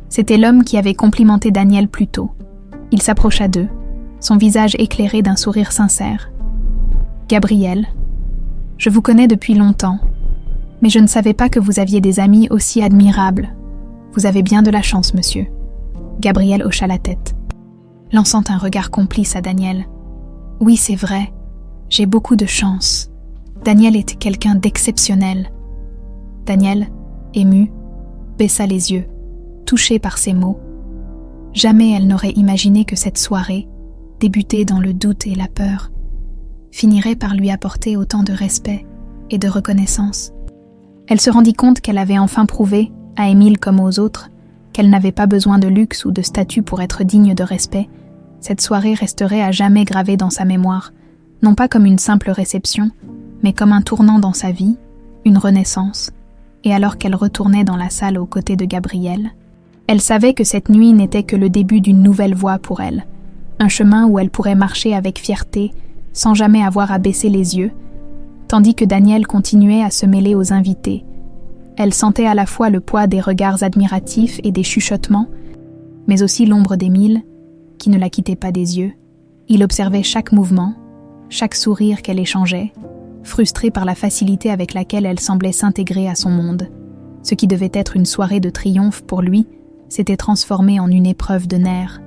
C'était l'homme qui avait complimenté Danielle plus tôt. Il s'approcha d'eux, son visage éclairé d'un sourire sincère. « Gabriel, je vous connais depuis longtemps, mais je ne savais pas que vous aviez des amis aussi admirables. Vous avez bien de la chance, monsieur. » Gabriel hocha la tête, lançant un regard complice à Danielle. « Oui, c'est vrai, j'ai beaucoup de chance. » Daniel était quelqu'un d'exceptionnel. Daniel, ému, baissa les yeux, touché par ces mots. Jamais elle n'aurait imaginé que cette soirée, débutée dans le doute et la peur, finirait par lui apporter autant de respect et de reconnaissance. Elle se rendit compte qu'elle avait enfin prouvé, à Émile comme aux autres, qu'elle n'avait pas besoin de luxe ou de statut pour être digne de respect. Cette soirée resterait à jamais gravée dans sa mémoire, non pas comme une simple réception, mais comme un tournant dans sa vie, une renaissance. Et alors qu'elle retournait dans la salle aux côtés de Gabriel, elle savait que cette nuit n'était que le début d'une nouvelle voie pour elle, un chemin où elle pourrait marcher avec fierté, sans jamais avoir à baisser les yeux, tandis que Daniel continuait à se mêler aux invités. Elle sentait à la fois le poids des regards admiratifs et des chuchotements, mais aussi l'ombre d'Émile, qui ne la quittait pas des yeux. Il observait chaque mouvement, chaque sourire qu'elle échangeait, frustré par la facilité avec laquelle elle semblait s'intégrer à son monde. Ce qui devait être une soirée de triomphe pour lui s'était transformé en une épreuve de nerfs.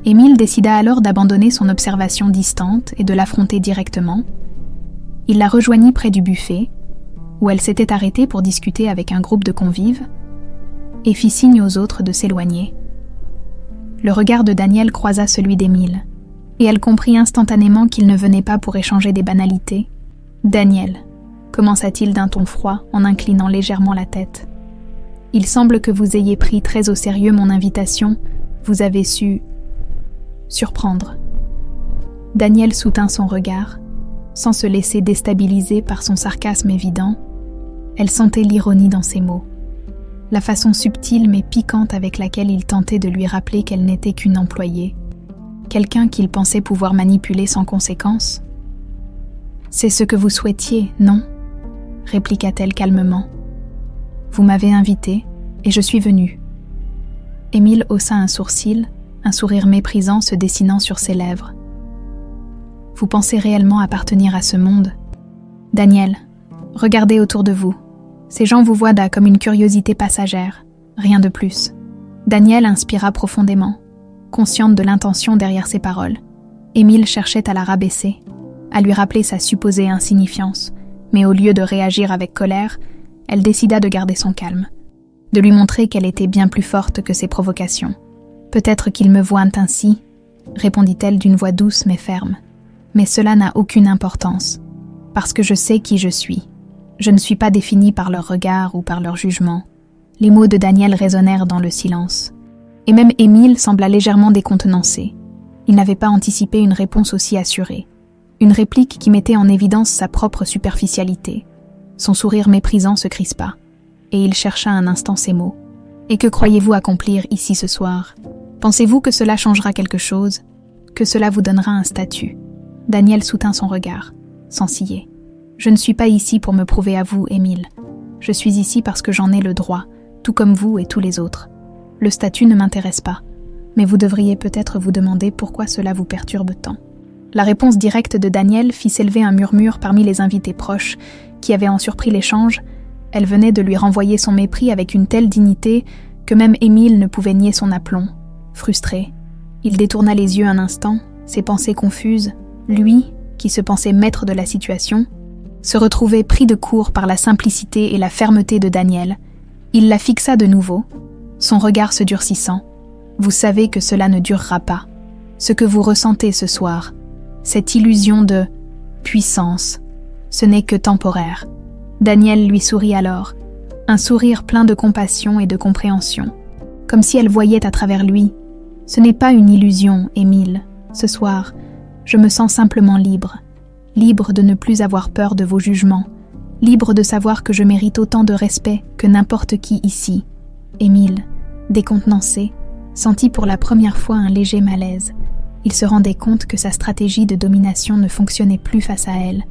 Émile décida alors d'abandonner son observation distante et de l'affronter directement. Il la rejoignit près du buffet, où elle s'était arrêtée pour discuter avec un groupe de convives, et fit signe aux autres de s'éloigner. Le regard de Daniel croisa celui d'Émile, et elle comprit instantanément qu'il ne venait pas pour échanger des banalités. « Daniel », commença-t-il d'un ton froid en inclinant légèrement la tête. « Il semble que vous ayez pris très au sérieux mon invitation, vous avez su surprendre. » Daniel soutint son regard, sans se laisser déstabiliser par son sarcasme évident. Elle sentait l'ironie dans ses mots, la façon subtile mais piquante avec laquelle il tentait de lui rappeler qu'elle n'était qu'une employée, quelqu'un qu'il pensait pouvoir manipuler sans conséquence. « C'est ce que vous souhaitiez, non ?» répliqua-t-elle calmement. « Vous m'avez invité, et je suis venue. » Émile haussa un sourcil, un sourire méprisant se dessinant sur ses lèvres. « Vous pensez réellement appartenir à ce monde ? Daniel, regardez autour de vous. Ces gens vous voient comme une curiosité passagère, rien de plus. » Daniel inspira profondément, consciente de l'intention derrière ses paroles. Émile cherchait à la rabaisser, à lui rappeler sa supposée insignifiance, mais au lieu de réagir avec colère, elle décida de garder son calme, de lui montrer qu'elle était bien plus forte que ses provocations. « Peut-être qu'ils me voient ainsi, » répondit-elle d'une voix douce mais ferme. « Mais cela n'a aucune importance, parce que je sais qui je suis. Je ne suis pas définie par leur regard ou par leur jugement. » Les mots de Daniel résonnèrent dans le silence. Et même Émile sembla légèrement décontenancé. Il n'avait pas anticipé une réponse aussi assurée. Une réplique qui mettait en évidence sa propre superficialité. Son sourire méprisant se crispa, et il chercha un instant ses mots. « Et que croyez-vous accomplir ici ce soir ? Pensez-vous que cela changera quelque chose ? Que cela vous donnera un statut ?» Daniel soutint son regard, sans ciller. « Je ne suis pas ici pour me prouver à vous, Émile. Je suis ici parce que j'en ai le droit, tout comme vous et tous les autres. Le statut ne m'intéresse pas, mais vous devriez peut-être vous demander pourquoi cela vous perturbe tant. » La réponse directe de Daniel fit s'élever un murmure parmi les invités proches, qui avaient en surpris l'échange. Elle venait de lui renvoyer son mépris avec une telle dignité que même Émile ne pouvait nier son aplomb. Frustré, il détourna les yeux un instant, ses pensées confuses. Lui, qui se pensait maître de la situation, se retrouvait pris de court par la simplicité et la fermeté de Daniel. Il la fixa de nouveau, son regard se durcissant. « Vous savez que cela ne durera pas. Ce que vous ressentez ce soir, cette illusion de puissance, ce n'est que temporaire. » Daniel lui sourit alors, un sourire plein de compassion et de compréhension, comme si elle voyait à travers lui. « Ce n'est pas une illusion, Émile. Ce soir, je me sens simplement libre. Libre de ne plus avoir peur de vos jugements. Libre de savoir que je mérite autant de respect que n'importe qui ici. » Émile, décontenancé, sentit pour la première fois un léger malaise. Il se rendait compte que sa stratégie de domination ne fonctionnait plus face à elle.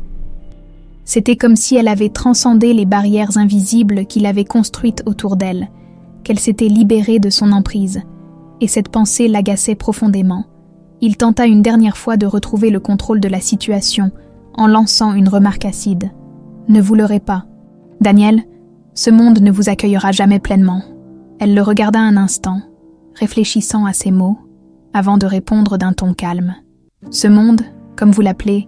C'était comme si elle avait transcendé les barrières invisibles qu'il avait construites autour d'elle, qu'elle s'était libérée de son emprise, et cette pensée l'agaçait profondément. Il tenta une dernière fois de retrouver le contrôle de la situation en lançant une remarque acide. « Ne vous leurrez pas. Daniel, ce monde ne vous accueillera jamais pleinement. » Elle le regarda un instant, réfléchissant à ses mots, avant de répondre d'un ton calme. « Ce monde, comme vous l'appelez,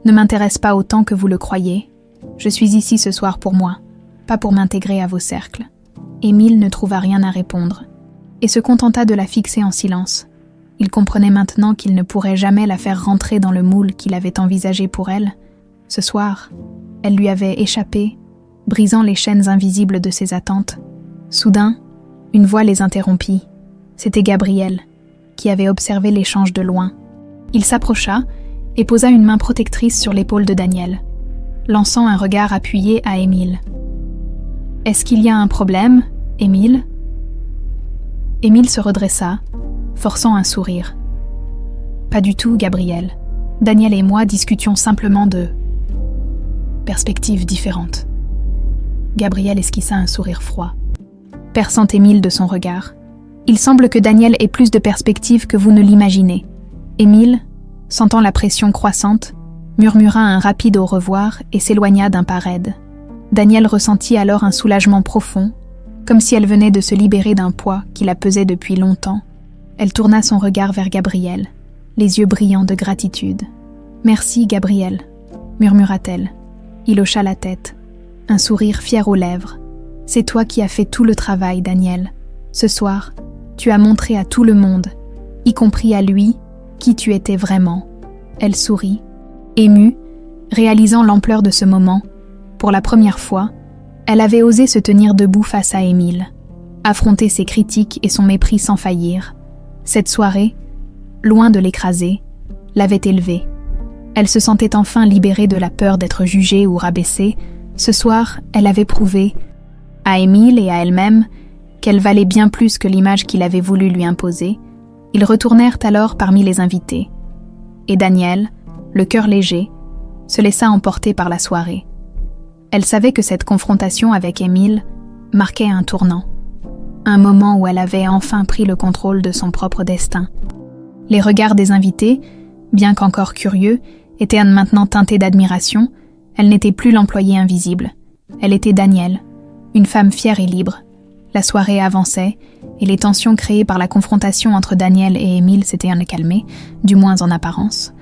ne m'intéresse pas autant que vous le croyez. Je suis ici ce soir pour moi, pas pour m'intégrer à vos cercles. » Émile ne trouva rien à répondre, et se contenta de la fixer en silence. Il comprenait maintenant qu'il ne pourrait jamais la faire rentrer dans le moule qu'il avait envisagé pour elle. Ce soir, elle lui avait échappé, brisant les chaînes invisibles de ses attentes. Soudain, une voix les interrompit. C'était Gabriel, qui avait observé l'échange de loin. Il s'approcha et posa une main protectrice sur l'épaule de Daniel, lançant un regard appuyé à Émile. « Est-ce qu'il y a un problème, Émile ?» Émile se redressa, forçant un sourire. « Pas du tout, Gabriel. Daniel et moi discutions simplement de perspectives différentes. » Gabriel esquissa un sourire froid, perçant Émile de son regard. « Il semble que Daniel ait plus de perspectives que vous ne l'imaginez. » Émile, sentant la pression croissante, murmura un rapide au revoir et s'éloigna d'un pas raide. Daniel ressentit alors un soulagement profond, comme si elle venait de se libérer d'un poids qui la pesait depuis longtemps. Elle tourna son regard vers Gabriel, les yeux brillants de gratitude. « Merci, Gabriel, » murmura-t-elle. Il hocha la tête, un sourire fier aux lèvres. « C'est toi qui as fait tout le travail, Daniel. Ce soir, tu as montré à tout le monde, y compris à lui, qui tu étais vraiment. » Elle sourit, émue, réalisant l'ampleur de ce moment. Pour la première fois, elle avait osé se tenir debout face à Émile, affronter ses critiques et son mépris sans faillir. Cette soirée, loin de l'écraser, l'avait élevée. Elle se sentait enfin libérée de la peur d'être jugée ou rabaissée. Ce soir, elle avait prouvé, à Émile et à elle-même, qu'elle valait bien plus que l'image qu'il avait voulu lui imposer. Ils retournèrent alors parmi les invités. Et Daniel, le cœur léger, se laissa emporter par la soirée. Elle savait que cette confrontation avec Émile marquait un tournant, un moment où elle avait enfin pris le contrôle de son propre destin. Les regards des invités, bien qu'encore curieux, étaient maintenant teintés d'admiration. Elle n'était plus l'employée invisible. Elle était Daniel, une femme fière et libre. La soirée avançait, et les tensions créées par la confrontation entre Daniel et Émile s'étaient calmées, du moins en apparence.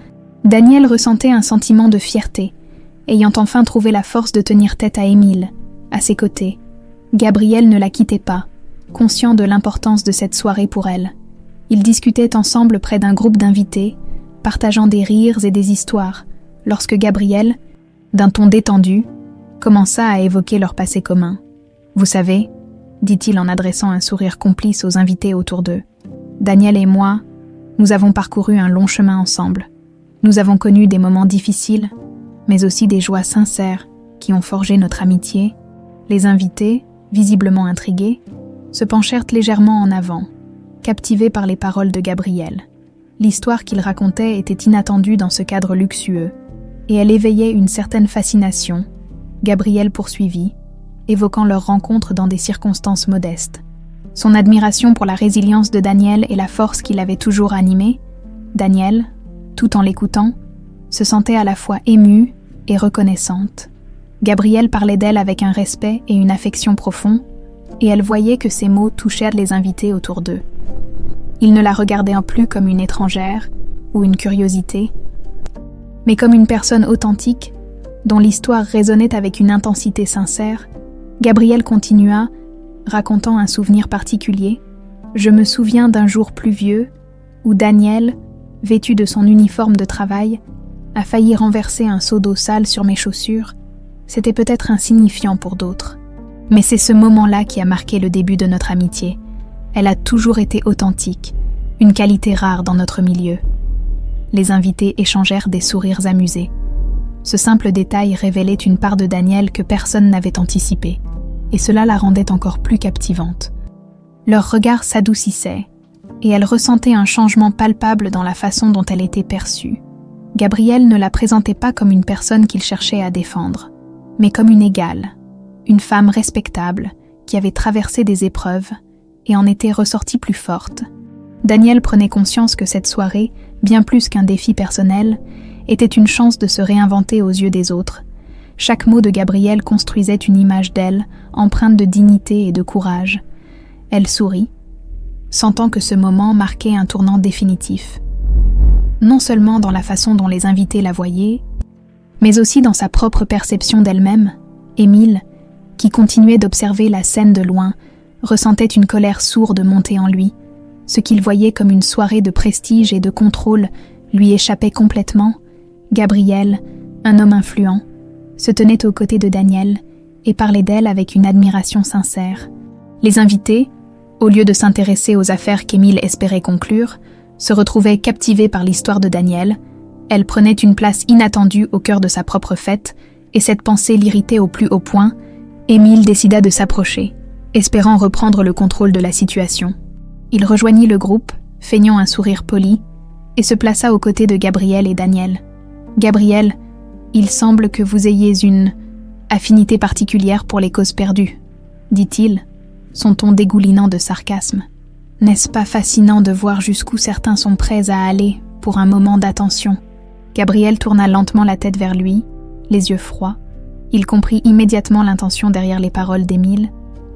Daniel ressentait un sentiment de fierté, ayant enfin trouvé la force de tenir tête à Émile, à ses côtés. Gabriel ne la quittait pas, conscient de l'importance de cette soirée pour elle. Ils discutaient ensemble près d'un groupe d'invités, partageant des rires et des histoires, lorsque Gabriel, d'un ton détendu, commença à évoquer leur passé commun. « Vous savez, » dit-il en adressant un sourire complice aux invités autour d'eux, « Daniel et moi, nous avons parcouru un long chemin ensemble. Nous avons connu des moments difficiles, mais aussi des joies sincères qui ont forgé notre amitié. » Les invités, visiblement intrigués, se penchèrent légèrement en avant, captivés par les paroles de Gabriel. L'histoire qu'il racontait était inattendue dans ce cadre luxueux, et elle éveillait une certaine fascination. Gabriel poursuivit, évoquant leur rencontre dans des circonstances modestes. Son admiration pour la résilience de Daniel et la force qui l'avait toujours animé. Daniel, tout en l'écoutant, se sentait à la fois émue et reconnaissante. Gabriel parlait d'elle avec un respect et une affection profonds, et elle voyait que ses mots touchaient les invités autour d'eux. Ils ne la regardaient plus comme une étrangère ou une curiosité, mais comme une personne authentique, dont l'histoire résonnait avec une intensité sincère. Gabriel continua, racontant un souvenir particulier. « Je me souviens d'un jour pluvieux où Daniel, vêtu de son uniforme de travail, a failli renverser un seau d'eau sale sur mes chaussures. C'était peut-être insignifiant pour d'autres. Mais c'est ce moment-là qui a marqué le début de notre amitié. Elle a toujours été authentique, une qualité rare dans notre milieu. » Les invités échangèrent des sourires amusés. Ce simple détail révélait une part de Daniel que personne n'avait anticipée, et cela la rendait encore plus captivante. Leurs regards s'adoucissaient, et elle ressentait un changement palpable dans la façon dont elle était perçue. Gabriel ne la présentait pas comme une personne qu'il cherchait à défendre, mais comme une égale, une femme respectable qui avait traversé des épreuves et en était ressortie plus forte. Daniel prenait conscience que cette soirée, bien plus qu'un défi personnel, était une chance de se réinventer aux yeux des autres. Chaque mot de Gabriel construisait une image d'elle, empreinte de dignité et de courage. Elle sourit, sentant que ce moment marquait un tournant définitif. Non seulement dans la façon dont les invités la voyaient, mais aussi dans sa propre perception d'elle-même. Émile, qui continuait d'observer la scène de loin, ressentait une colère sourde monter en lui. Ce qu'il voyait comme une soirée de prestige et de contrôle lui échappait complètement. Gabriel, un homme influent, se tenait aux côtés de Danielle et parlait d'elle avec une admiration sincère. Les invités, au lieu de s'intéresser aux affaires qu'Émile espérait conclure, se retrouvaient captivés par l'histoire de Danielle. Elle prenait une place inattendue au cœur de sa propre fête, et cette pensée l'irritait au plus haut point. Émile décida de s'approcher, espérant reprendre le contrôle de la situation. Il rejoignit le groupe, feignant un sourire poli, et se plaça aux côtés de Gabriel et Danielle. « Gabriel, il semble que vous ayez une affinité particulière pour les causes perdues, » dit-il, son ton dégoulinant de sarcasme. « N'est-ce pas fascinant de voir jusqu'où certains sont prêts à aller pour un moment d'attention ?» Gabriel tourna lentement la tête vers lui, les yeux froids. Il comprit immédiatement l'intention derrière les paroles d'Émile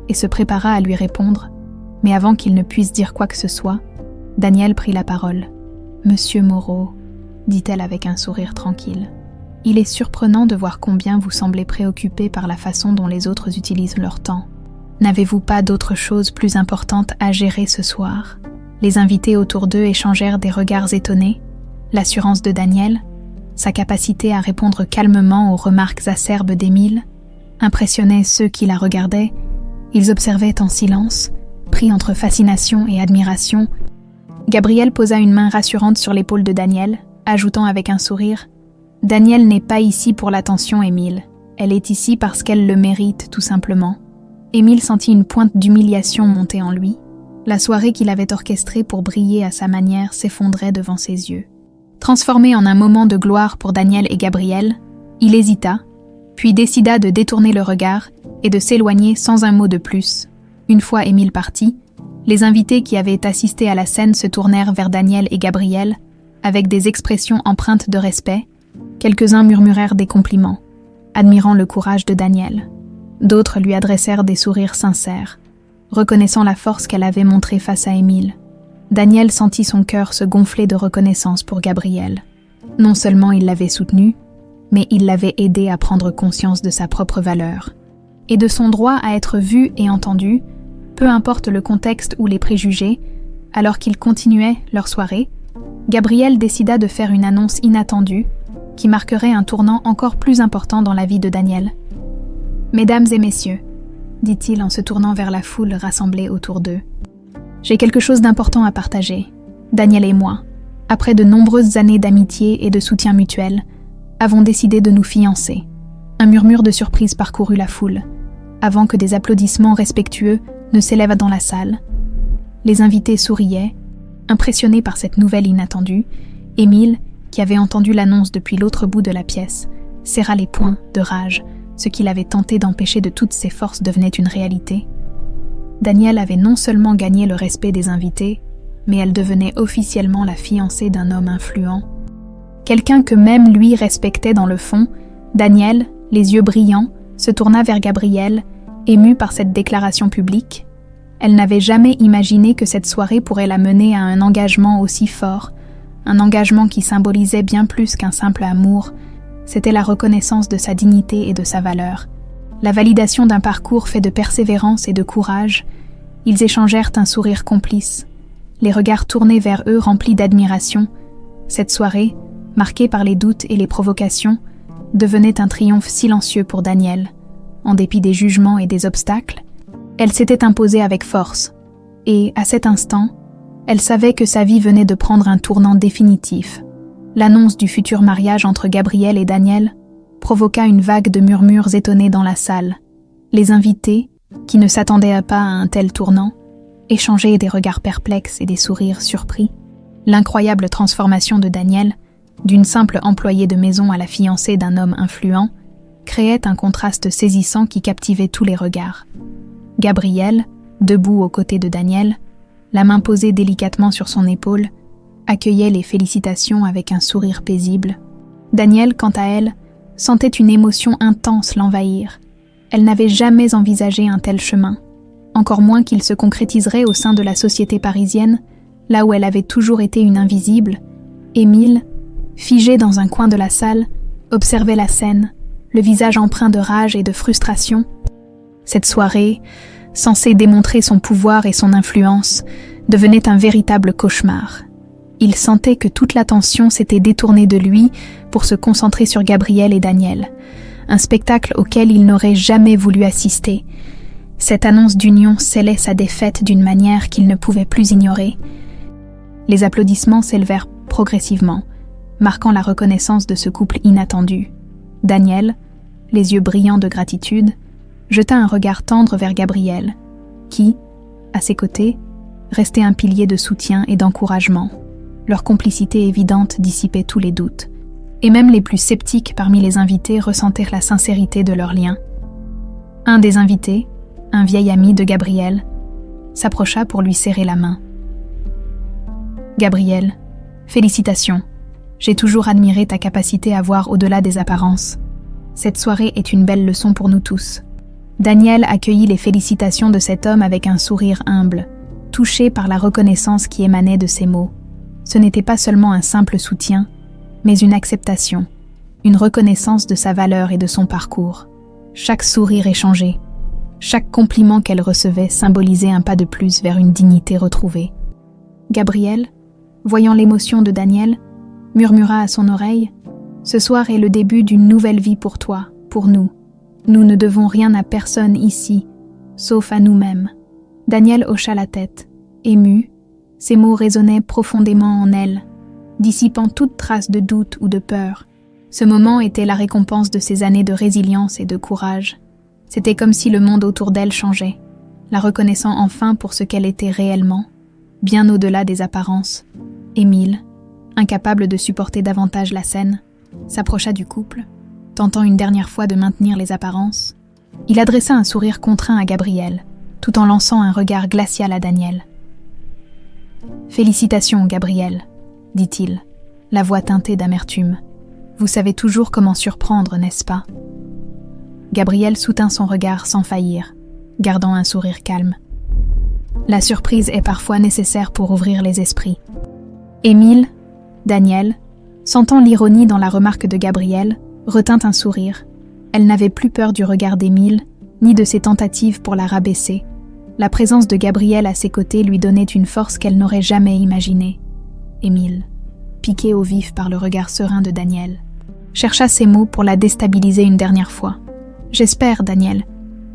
et se prépara à lui répondre. Mais avant qu'il ne puisse dire quoi que ce soit, Danielle prit la parole. « Monsieur Moreau, » dit-elle avec un sourire tranquille, « il est surprenant de voir combien vous semblez préoccupé par la façon dont les autres utilisent leur temps. N'avez-vous pas d'autre chose plus importante à gérer ce soir ?» Les invités autour d'eux échangèrent des regards étonnés. L'assurance de Danielle, sa capacité à répondre calmement aux remarques acerbes d'Émile, impressionnait ceux qui la regardaient. Ils observaient en silence, pris entre fascination et admiration. Gabriel posa une main rassurante sur l'épaule de Danielle, ajoutant avec un sourire « Danielle n'est pas ici pour l'attention, Émile. Elle est ici parce qu'elle le mérite, tout simplement. » Émile sentit une pointe d'humiliation monter en lui. La soirée qu'il avait orchestrée pour briller à sa manière s'effondrait devant ses yeux. Transformé en un moment de gloire pour Danielle et Gabriel, il hésita, puis décida de détourner le regard et de s'éloigner sans un mot de plus. Une fois Émile parti, les invités qui avaient assisté à la scène se tournèrent vers Danielle et Gabriel avec des expressions empreintes de respect. Quelques-uns murmurèrent des compliments, admirant le courage de Danielle. D'autres lui adressèrent des sourires sincères, reconnaissant la force qu'elle avait montrée face à Émile. Danielle sentit son cœur se gonfler de reconnaissance pour Gabriel. Non seulement il l'avait soutenu, mais il l'avait aidé à prendre conscience de sa propre valeur et de son droit à être vu et entendu, peu importe le contexte ou les préjugés. Alors qu'ils continuaient leur soirée, Gabriel décida de faire une annonce inattendue qui marquerait un tournant encore plus important dans la vie de Danielle. « Mesdames et messieurs, » dit-il en se tournant vers la foule rassemblée autour d'eux, « j'ai quelque chose d'important à partager. Danielle et moi, après de nombreuses années d'amitié et de soutien mutuel, avons décidé de nous fiancer. » Un murmure de surprise parcourut la foule, avant que des applaudissements respectueux ne s'élèvent dans la salle. Les invités souriaient, impressionnés par cette nouvelle inattendue. Émile, qui avait entendu l'annonce depuis l'autre bout de la pièce, serra les poings de rage. Ce qu'il avait tenté d'empêcher de toutes ses forces devenait une réalité. Danielle avait non seulement gagné le respect des invités, mais elle devenait officiellement la fiancée d'un homme influent. Quelqu'un que même lui respectait dans le fond. Danielle, les yeux brillants, se tourna vers Gabriel, émue par cette déclaration publique. Elle n'avait jamais imaginé que cette soirée pourrait la mener à un engagement aussi fort, un engagement qui symbolisait bien plus qu'un simple amour. C'était la reconnaissance de sa dignité et de sa valeur, la validation d'un parcours fait de persévérance et de courage. Ils échangèrent un sourire complice, les regards tournés vers eux remplis d'admiration. Cette soirée, marquée par les doutes et les provocations, devenait un triomphe silencieux pour Danielle. En dépit des jugements et des obstacles, elle s'était imposée avec force, et, à cet instant, elle savait que sa vie venait de prendre un tournant définitif. L'annonce du futur mariage entre Gabriel et Danielle provoqua une vague de murmures étonnés dans la salle. Les invités, qui ne s'attendaient pas à un tel tournant, échangeaient des regards perplexes et des sourires surpris. L'incroyable transformation de Danielle, d'une simple employée de maison à la fiancée d'un homme influent, créait un contraste saisissant qui captivait tous les regards. Gabriel, debout aux côtés de Danielle, la main posée délicatement sur son épaule, accueillait les félicitations avec un sourire paisible. Danielle, quant à elle, sentait une émotion intense l'envahir. Elle n'avait jamais envisagé un tel chemin, encore moins qu'il se concrétiserait au sein de la société parisienne, là où elle avait toujours été une invisible. Émile, figé dans un coin de la salle, observait la scène, le visage empreint de rage et de frustration. Cette soirée, censée démontrer son pouvoir et son influence, devenait un véritable cauchemar. Il sentait que toute l'attention s'était détournée de lui pour se concentrer sur Gabrielle et Daniel, un spectacle auquel il n'aurait jamais voulu assister. Cette annonce d'union scellait sa défaite d'une manière qu'il ne pouvait plus ignorer. Les applaudissements s'élevèrent progressivement, marquant la reconnaissance de ce couple inattendu. Daniel, les yeux brillants de gratitude, jeta un regard tendre vers Gabrielle, qui, à ses côtés, restait un pilier de soutien et d'encouragement. Leur complicité évidente dissipait tous les doutes, et même les plus sceptiques parmi les invités ressentirent la sincérité de leur lien. Un des invités, un vieil ami de Gabrielle, s'approcha pour lui serrer la main. « Gabrielle, félicitations. J'ai toujours admiré ta capacité à voir au-delà des apparences. Cette soirée est une belle leçon pour nous tous. » Daniel accueillit les félicitations de cet homme avec un sourire humble, touché par la reconnaissance qui émanait de ses mots. Ce n'était pas seulement un simple soutien, mais une acceptation, une reconnaissance de sa valeur et de son parcours. Chaque sourire échangé, chaque compliment qu'elle recevait symbolisait un pas de plus vers une dignité retrouvée. Gabrielle, voyant l'émotion de Daniel, murmura à son oreille « Ce soir est le début d'une nouvelle vie pour toi, pour nous. Nous ne devons rien à personne ici, sauf à nous-mêmes. » Daniel hocha la tête, ému. Ces mots résonnaient profondément en elle, dissipant toute trace de doute ou de peur. Ce moment était la récompense de ses années de résilience et de courage. C'était comme si le monde autour d'elle changeait, la reconnaissant enfin pour ce qu'elle était réellement, bien au-delà des apparences. Émile, incapable de supporter davantage la scène, s'approcha du couple, tentant une dernière fois de maintenir les apparences. Il adressa un sourire contraint à Gabrielle, tout en lançant un regard glacial à Daniel. « Félicitations, Gabrielle, » dit-il, la voix teintée d'amertume. « Vous savez toujours comment surprendre, n'est-ce pas ?» Gabrielle soutint son regard sans faillir, gardant un sourire calme. La surprise est parfois nécessaire pour ouvrir les esprits. Émile, Daniel, sentant l'ironie dans la remarque de Gabrielle, retint un sourire. Elle n'avait plus peur du regard d'Émile, ni de ses tentatives pour la rabaisser. La présence de Gabrielle à ses côtés lui donnait une force qu'elle n'aurait jamais imaginée. Émile, piqué au vif par le regard serein de Daniel, chercha ses mots pour la déstabiliser une dernière fois. « J'espère, Daniel,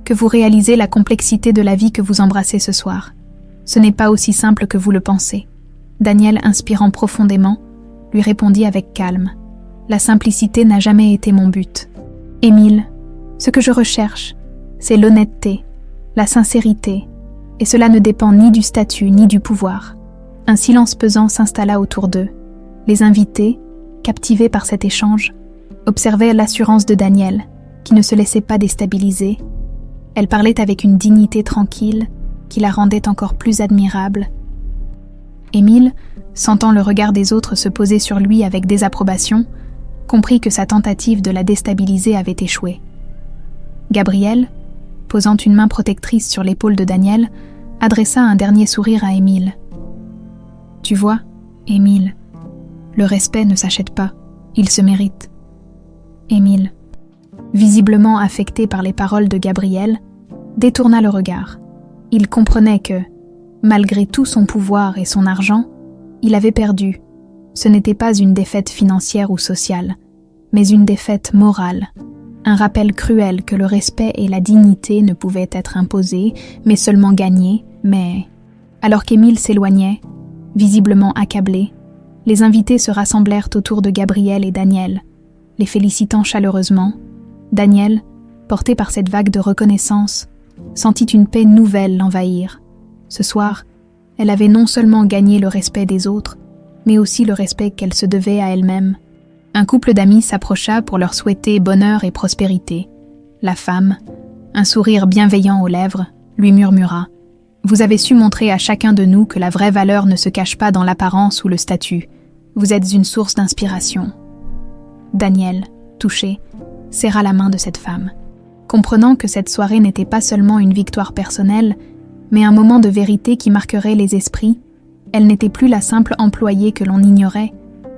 que vous réalisez la complexité de la vie que vous embrassez ce soir. Ce n'est pas aussi simple que vous le pensez. » Daniel, inspirant profondément, lui répondit avec calme. « La simplicité n'a jamais été mon but. Émile, ce que je recherche, c'est l'honnêteté, la sincérité, et cela ne dépend ni du statut ni du pouvoir. » Un silence pesant s'installa autour d'eux. Les invités, captivés par cet échange, observaient l'assurance de Daniel, qui ne se laissait pas déstabiliser. Elle parlait avec une dignité tranquille qui la rendait encore plus admirable. Émile, sentant le regard des autres se poser sur lui avec désapprobation, comprit que sa tentative de la déstabiliser avait échoué. Gabrielle, posant une main protectrice sur l'épaule de Daniel, adressa un dernier sourire à Émile. « Tu vois, Émile, le respect ne s'achète pas, il se mérite. » Émile, visiblement affecté par les paroles de Gabrielle, détourna le regard. Il comprenait que, malgré tout son pouvoir et son argent, il avait perdu. Ce n'était pas une défaite financière ou sociale, mais une défaite morale. Un rappel cruel que le respect et la dignité ne pouvaient être imposés, mais seulement gagnés. Mais, alors qu'Émile s'éloignait, visiblement accablé, les invités se rassemblèrent autour de Gabrielle et Daniel, les félicitant chaleureusement. Daniel, porté par cette vague de reconnaissance, sentit une paix nouvelle l'envahir. Ce soir, elle avait non seulement gagné le respect des autres, mais aussi le respect qu'elle se devait à elle-même. Un couple d'amis s'approcha pour leur souhaiter bonheur et prospérité. La femme, un sourire bienveillant aux lèvres, lui murmura « Vous avez su montrer à chacun de nous que la vraie valeur ne se cache pas dans l'apparence ou le statut. Vous êtes une source d'inspiration. » Daniel, touché, serra la main de cette femme. Comprenant que cette soirée n'était pas seulement une victoire personnelle, mais un moment de vérité qui marquerait les esprits, elle n'était plus la simple employée que l'on ignorait,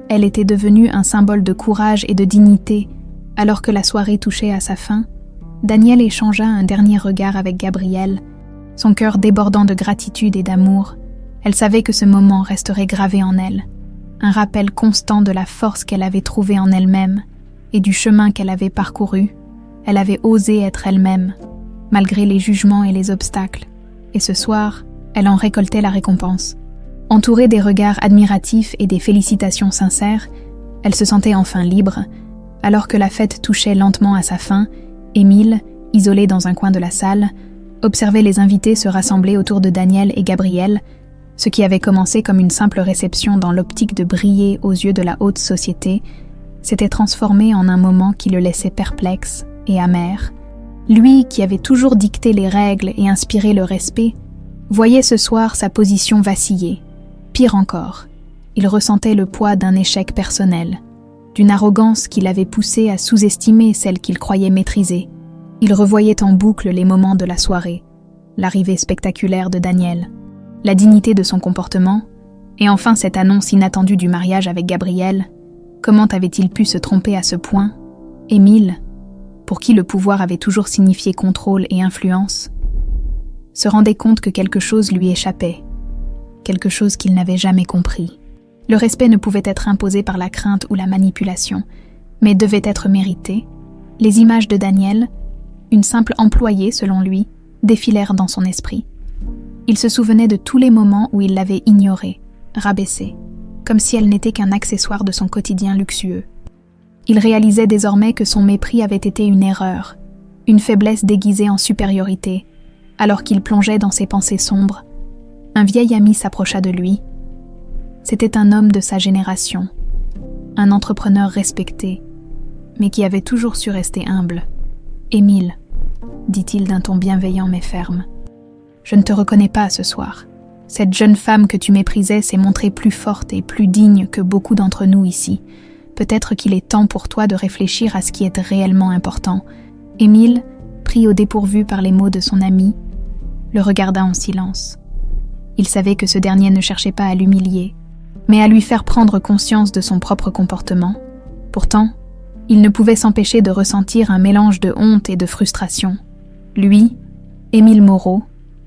elle était devenue un symbole de courage et de dignité, Alors que la soirée touchait à sa fin, Danielle échangea un dernier regard avec Gabrielle, son cœur débordant de gratitude et d'amour. Elle savait que ce moment resterait gravé en elle, un rappel constant de la force qu'elle avait trouvée en elle-même et du chemin qu'elle avait parcouru. Elle avait osé être elle-même, malgré les jugements et les obstacles, et ce soir, elle en récoltait la récompense. Entourée des regards admiratifs et des félicitations sincères, elle se sentait enfin libre. Alors que la fête touchait lentement à sa fin, Émile, isolé dans un coin de la salle, observait les invités se rassembler autour de Danielle et Gabrielle, ce qui avait commencé comme une simple réception dans l'optique de briller aux yeux de la haute société, s'était transformé en un moment qui le laissait perplexe et amer. Lui, qui avait toujours dicté les règles et inspiré le respect, voyait ce soir sa position vaciller. Pire encore, il ressentait le poids d'un échec personnel, d'une arrogance qui l'avait poussé à sous-estimer celle qu'il croyait maîtriser. Il revoyait en boucle les moments de la soirée, l'arrivée spectaculaire de Danielle, la dignité de son comportement, et enfin cette annonce inattendue du mariage avec Gabrielle. Comment avait-il pu se tromper à ce point? Émile, pour qui le pouvoir avait toujours signifié contrôle et influence, se rendait compte que quelque chose lui échappait, quelque chose qu'il n'avait jamais compris. Le respect ne pouvait être imposé par la crainte ou la manipulation, mais devait être mérité. Les images de Danielle, une simple employée selon lui, défilèrent dans son esprit. Il se souvenait de tous les moments où il l'avait ignorée, rabaissée, comme si elle n'était qu'un accessoire de son quotidien luxueux. Il réalisait désormais que son mépris avait été une erreur, une faiblesse déguisée en supériorité. Alors qu'il plongeait dans ses pensées sombres, un vieil ami s'approcha de lui. C'était un homme de sa génération, un entrepreneur respecté, mais qui avait toujours su rester humble. « Émile, dit-il d'un ton bienveillant mais ferme, je ne te reconnais pas ce soir. Cette jeune femme que tu méprisais s'est montrée plus forte et plus digne que beaucoup d'entre nous ici. Peut-être qu'il est temps pour toi de réfléchir à ce qui est réellement important. » Émile, pris au dépourvu par les mots de son ami, le regarda en silence. Il savait que ce dernier ne cherchait pas à l'humilier, mais à lui faire prendre conscience de son propre comportement. Pourtant, il ne pouvait s'empêcher de ressentir un mélange de honte et de frustration. Lui, Émile Moreau,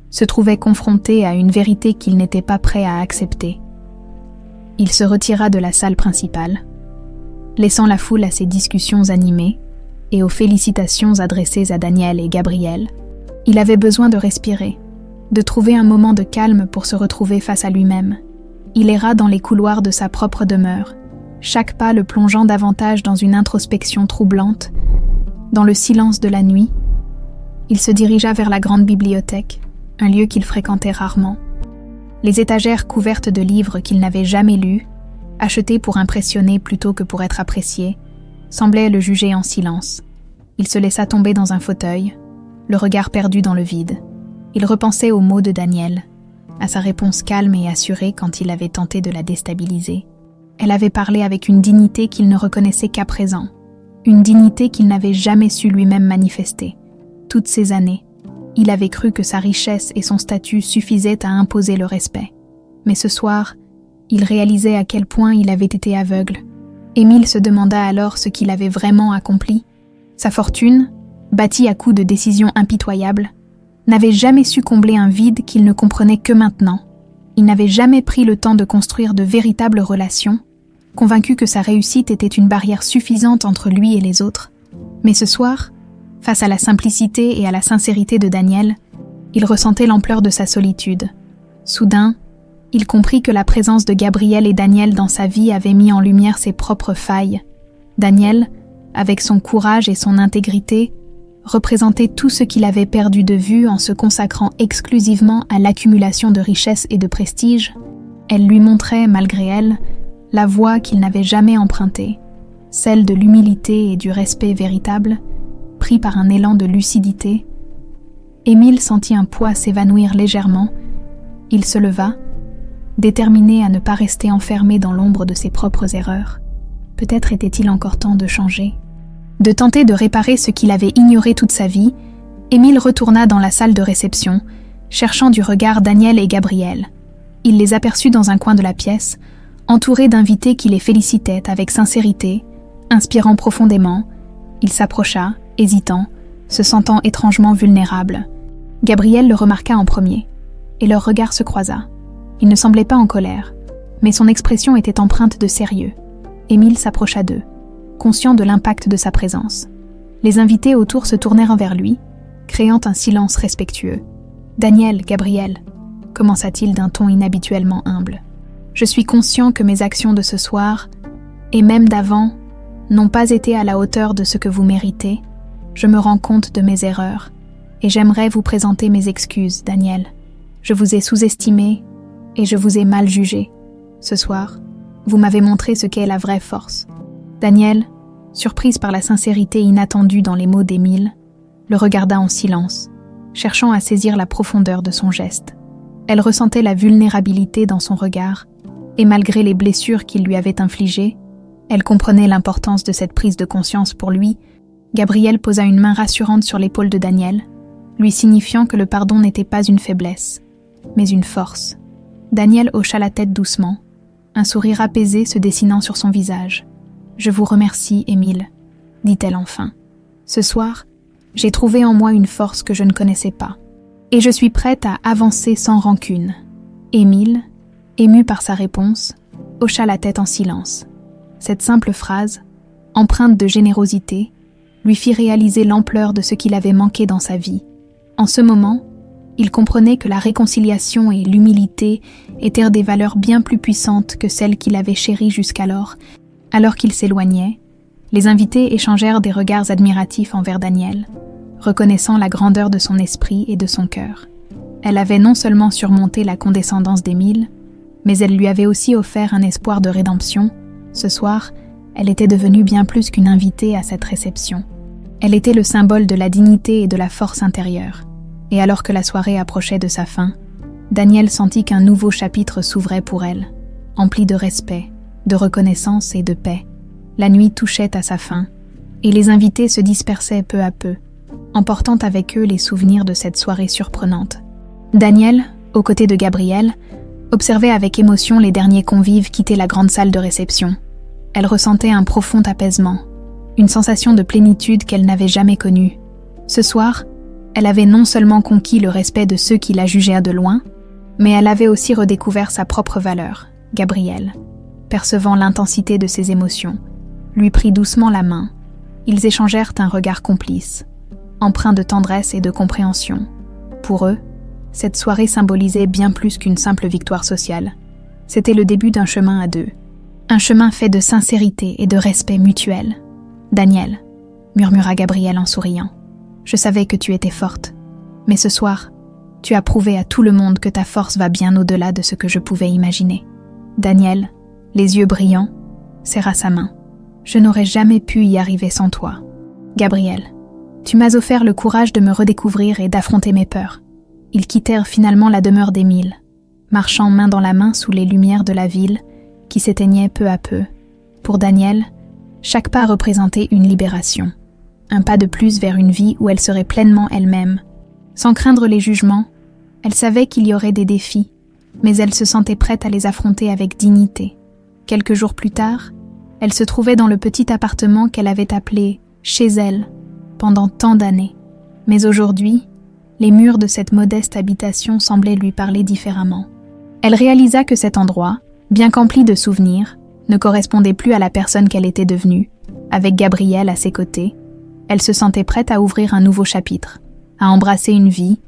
se trouvait confronté à une vérité qu'il n'était pas prêt à accepter. Il se retira de la salle principale, laissant la foule à ses discussions animées et aux félicitations adressées à Danielle et Gabrielle. Il avait besoin de respirer, de trouver un moment de calme pour se retrouver face à lui-même. Il erra dans les couloirs de sa propre demeure, chaque pas le plongeant davantage dans une introspection troublante. Dans le silence de la nuit, il se dirigea vers la grande bibliothèque, un lieu qu'il fréquentait rarement. Les étagères couvertes de livres qu'il n'avait jamais lus, achetés pour impressionner plutôt que pour être appréciés, semblaient le juger en silence. Il se laissa tomber dans un fauteuil, le regard perdu dans le vide. Il repensait aux mots de Danielle, à sa réponse calme et assurée quand il avait tenté de la déstabiliser. Elle avait parlé avec une dignité qu'il ne reconnaissait qu'à présent, une dignité qu'il n'avait jamais su lui-même manifester. Toutes ces années, il avait cru que sa richesse et son statut suffisaient à imposer le respect. Mais ce soir, il réalisait à quel point il avait été aveugle. Émile se demanda alors ce qu'il avait vraiment accompli. Sa fortune, bâtie à coups de décisions impitoyables, n'avait jamais su combler un vide qu'il ne comprenait que maintenant. Il n'avait jamais pris le temps de construire de véritables relations, convaincu que sa réussite était une barrière suffisante entre lui et les autres. Mais ce soir, face à la simplicité et à la sincérité de Danielle, il ressentait l'ampleur de sa solitude. Soudain, il comprit que la présence de Gabrielle et Danielle dans sa vie avait mis en lumière ses propres failles. Danielle, avec son courage et son intégrité, représentait tout ce qu'il avait perdu de vue en se consacrant exclusivement à l'accumulation de richesses et de prestige. Elle lui montrait, malgré elle, la voie qu'il n'avait jamais empruntée, celle de l'humilité et du respect véritable. Pris par un élan de lucidité, Émile sentit un poids s'évanouir légèrement. Il se leva, déterminé à ne pas rester enfermé dans l'ombre de ses propres erreurs. Peut-être était-il encore temps de changer. De tenter de réparer ce qu'il avait ignoré toute sa vie, Émile retourna dans la salle de réception, cherchant du regard Danielle et Gabrielle. Il les aperçut dans un coin de la pièce, entourés d'invités qui les félicitaient avec sincérité, inspirant profondément, Il s'approcha, hésitant, se sentant étrangement vulnérable. Gabriel le remarqua en premier, et leur regard se croisa. Il ne semblait pas en colère, mais son expression était empreinte de sérieux. Émile s'approcha d'eux, conscient de l'impact de sa présence. Les invités autour se tournèrent vers lui, créant un silence respectueux. « Daniel, Gabriel », commença-t-il d'un ton inhabituellement humble. « Je suis conscient que mes actions de ce soir, et même d'avant, n'ont pas été à la hauteur de ce que vous méritez. Je me rends compte de mes erreurs, et j'aimerais vous présenter mes excuses, Daniel. Je vous ai sous-estimé, et je vous ai mal jugé. Ce soir, vous m'avez montré ce qu'est la vraie force. » Daniel, surprise par la sincérité inattendue dans les mots d'Émile, le regarda en silence, cherchant à saisir la profondeur de son geste. Elle ressentait la vulnérabilité dans son regard, et malgré les blessures qu'il lui avait infligées, elle comprenait l'importance de cette prise de conscience pour lui. Gabriel posa une main rassurante sur l'épaule de Daniel, lui signifiant que le pardon n'était pas une faiblesse, mais une force. Daniel hocha la tête doucement, un sourire apaisé se dessinant sur son visage. « Je vous remercie, Émile, » dit-elle enfin. « Ce soir, j'ai trouvé en moi une force que je ne connaissais pas, et je suis prête à avancer sans rancune. » Émile, ému par sa réponse, hocha la tête en silence. Cette simple phrase, empreinte de générosité, lui fit réaliser l'ampleur de ce qu'il avait manqué dans sa vie. En ce moment, il comprenait que la réconciliation et l'humilité étaient des valeurs bien plus puissantes que celles qu'il avait chéries jusqu'alors. Alors qu'il s'éloignait, les invités échangèrent des regards admiratifs envers Daniel, reconnaissant la grandeur de son esprit et de son cœur. Elle avait non seulement surmonté la condescendance d'Émile, mais elle lui avait aussi offert un espoir de rédemption. Ce soir, elle était devenue bien plus qu'une invitée à cette réception. Elle était le symbole de la dignité et de la force intérieure. Et alors que la soirée approchait de sa fin, Daniel sentit qu'un nouveau chapitre s'ouvrait pour elle, empli de respect, de reconnaissance et de paix. La nuit touchait à sa fin, et les invités se dispersaient peu à peu, emportant avec eux les souvenirs de cette soirée surprenante. Daniel, aux côtés de Gabriel, observait avec émotion les derniers convives quitter la grande salle de réception. Elle ressentait un profond apaisement, une sensation de plénitude qu'elle n'avait jamais connue. Ce soir, elle avait non seulement conquis le respect de ceux qui la jugeaient de loin, mais elle avait aussi redécouvert sa propre valeur, Gabriel. Percevant l'intensité de ses émotions, lui prit doucement la main. Ils échangèrent un regard complice, empreint de tendresse et de compréhension. Pour eux, cette soirée symbolisait bien plus qu'une simple victoire sociale. C'était le début d'un chemin à deux. Un chemin fait de sincérité et de respect mutuel. « Daniel », murmura Gabriel en souriant, « je savais que tu étais forte. Mais ce soir, tu as prouvé à tout le monde que ta force va bien au-delà de ce que je pouvais imaginer. » Daniel, les yeux brillants, serra sa main. « Je n'aurais jamais pu y arriver sans toi. Gabriel, tu m'as offert le courage de me redécouvrir et d'affronter mes peurs. » Ils quittèrent finalement la demeure d'Émile, marchant main dans la main sous les lumières de la ville qui s'éteignaient peu à peu. Pour Daniel, chaque pas représentait une libération, un pas de plus vers une vie où elle serait pleinement elle-même. Sans craindre les jugements, elle savait qu'il y aurait des défis, mais elle se sentait prête à les affronter avec dignité. Quelques jours plus tard, elle se trouvait dans le petit appartement qu'elle avait appelé « chez elle » pendant tant d'années. Mais aujourd'hui, les murs de cette modeste habitation semblaient lui parler différemment. Elle réalisa que cet endroit, bien qu'empli de souvenirs, ne correspondait plus à la personne qu'elle était devenue. Avec Gabriel à ses côtés, elle se sentait prête à ouvrir un nouveau chapitre, à embrasser une vie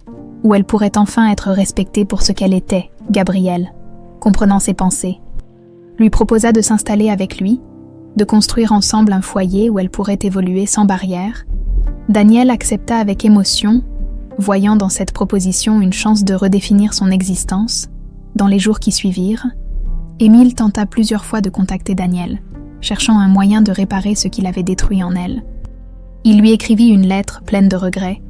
où elle pourrait enfin être respectée pour ce qu'elle était, Gabriel, comprenant ses pensées. Lui proposa de s'installer avec lui, de construire ensemble un foyer où elle pourrait évoluer sans barrière. Daniel accepta avec émotion, voyant dans cette proposition une chance de redéfinir son existence. Dans les jours qui suivirent, Émile tenta plusieurs fois de contacter Daniel, cherchant un moyen de réparer ce qu'il avait détruit en elle. Il lui écrivit une lettre pleine de regrets,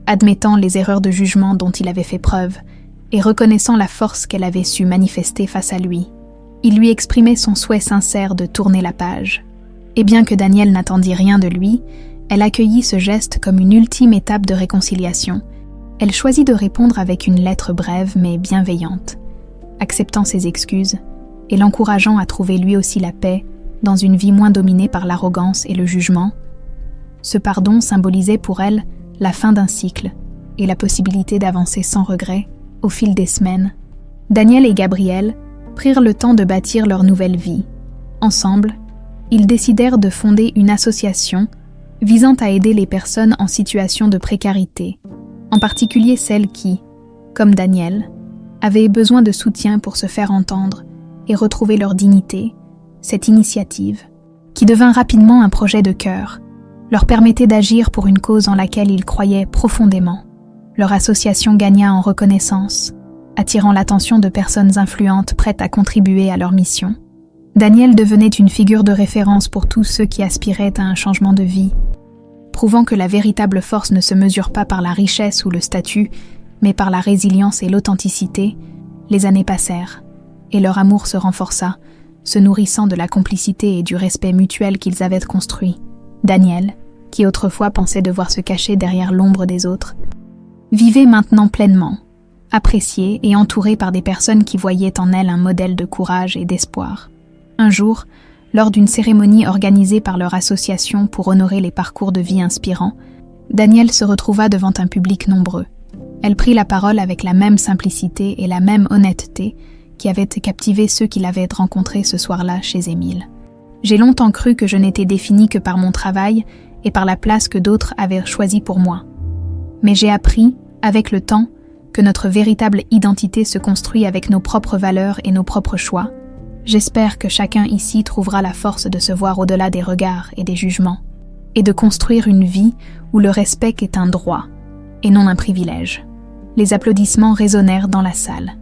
admettant les erreurs de jugement dont il avait fait preuve et reconnaissant la force qu'elle avait su manifester face à lui. Il lui exprimait son souhait sincère de tourner la page. Et bien que Daniel n'attendît rien de lui, elle accueillit ce geste comme une ultime étape de réconciliation. Elle choisit de répondre avec une lettre brève mais bienveillante, acceptant ses excuses et l'encourageant à trouver lui aussi la paix dans une vie moins dominée par l'arrogance et le jugement. Ce pardon symbolisait pour elle la fin d'un cycle et la possibilité d'avancer sans regret au fil des semaines. Daniel et Gabrielle prirent le temps de bâtir leur nouvelle vie. Ensemble, ils décidèrent de fonder une association visant à aider les personnes en situation de précarité, en particulier celles qui, comme Daniel, avaient besoin de soutien pour se faire entendre et retrouver leur dignité. Cette initiative, qui devint rapidement un projet de cœur, leur permettait d'agir pour une cause en laquelle ils croyaient profondément. Leur association gagna en reconnaissance, attirant l'attention de personnes influentes prêtes à contribuer à leur mission. Daniel devenait une figure de référence pour tous ceux qui aspiraient à un changement de vie, prouvant que la véritable force ne se mesure pas par la richesse ou le statut, mais par la résilience et l'authenticité. Les années passèrent, et leur amour se renforça, se nourrissant de la complicité et du respect mutuel qu'ils avaient construit. Daniel, qui autrefois pensait devoir se cacher derrière l'ombre des autres, vivait maintenant pleinement, apprécié et entouré par des personnes qui voyaient en elle un modèle de courage et d'espoir. Un jour, lors d'une cérémonie organisée par leur association pour honorer les parcours de vie inspirants, Daniel se retrouva devant un public nombreux. Elle prit la parole avec la même simplicité et la même honnêteté qui avaient captivé ceux qui l'avaient rencontrée ce soir-là chez Émile. J'ai longtemps cru que je n'étais définie que par mon travail et par la place que d'autres avaient choisie pour moi. Mais j'ai appris, avec le temps, que notre véritable identité se construit avec nos propres valeurs et nos propres choix. J'espère que chacun ici trouvera la force de se voir au-delà des regards et des jugements, et de construire une vie où le respect est un droit, et non un privilège. Les applaudissements résonnèrent dans la salle.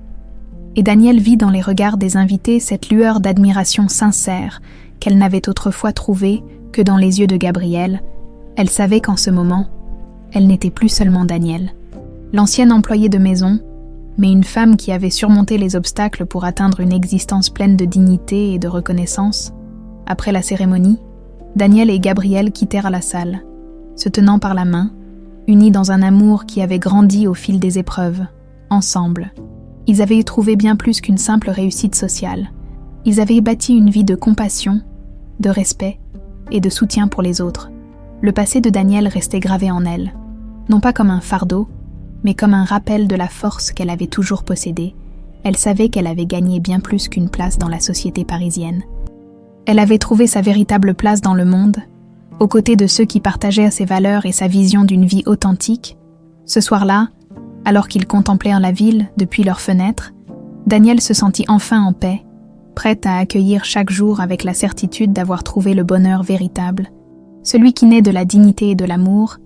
Et Daniel vit dans les regards des invités cette lueur d'admiration sincère qu'elle n'avait autrefois trouvée que dans les yeux de Gabrielle. Elle savait qu'en ce moment, elle n'était plus seulement Daniel, l'ancienne employée de maison, mais une femme qui avait surmonté les obstacles pour atteindre une existence pleine de dignité et de reconnaissance. Après la cérémonie, Daniel et Gabrielle quittèrent la salle, se tenant par la main, unis dans un amour qui avait grandi au fil des épreuves, ensemble. Ils avaient trouvé bien plus qu'une simple réussite sociale. Ils avaient bâti une vie de compassion, de respect et de soutien pour les autres. Le passé de Daniel restait gravé en elle, non pas comme un fardeau, mais comme un rappel de la force qu'elle avait toujours possédée. Elle savait qu'elle avait gagné bien plus qu'une place dans la société parisienne. Elle avait trouvé sa véritable place dans le monde, aux côtés de ceux qui partageaient ses valeurs et sa vision d'une vie authentique. Ce soir-là, alors qu'ils contemplèrent la ville depuis leurs fenêtres, Daniel se sentit enfin en paix, prête à accueillir chaque jour avec la certitude d'avoir trouvé le bonheur véritable, celui qui naît de la dignité et de l'amour,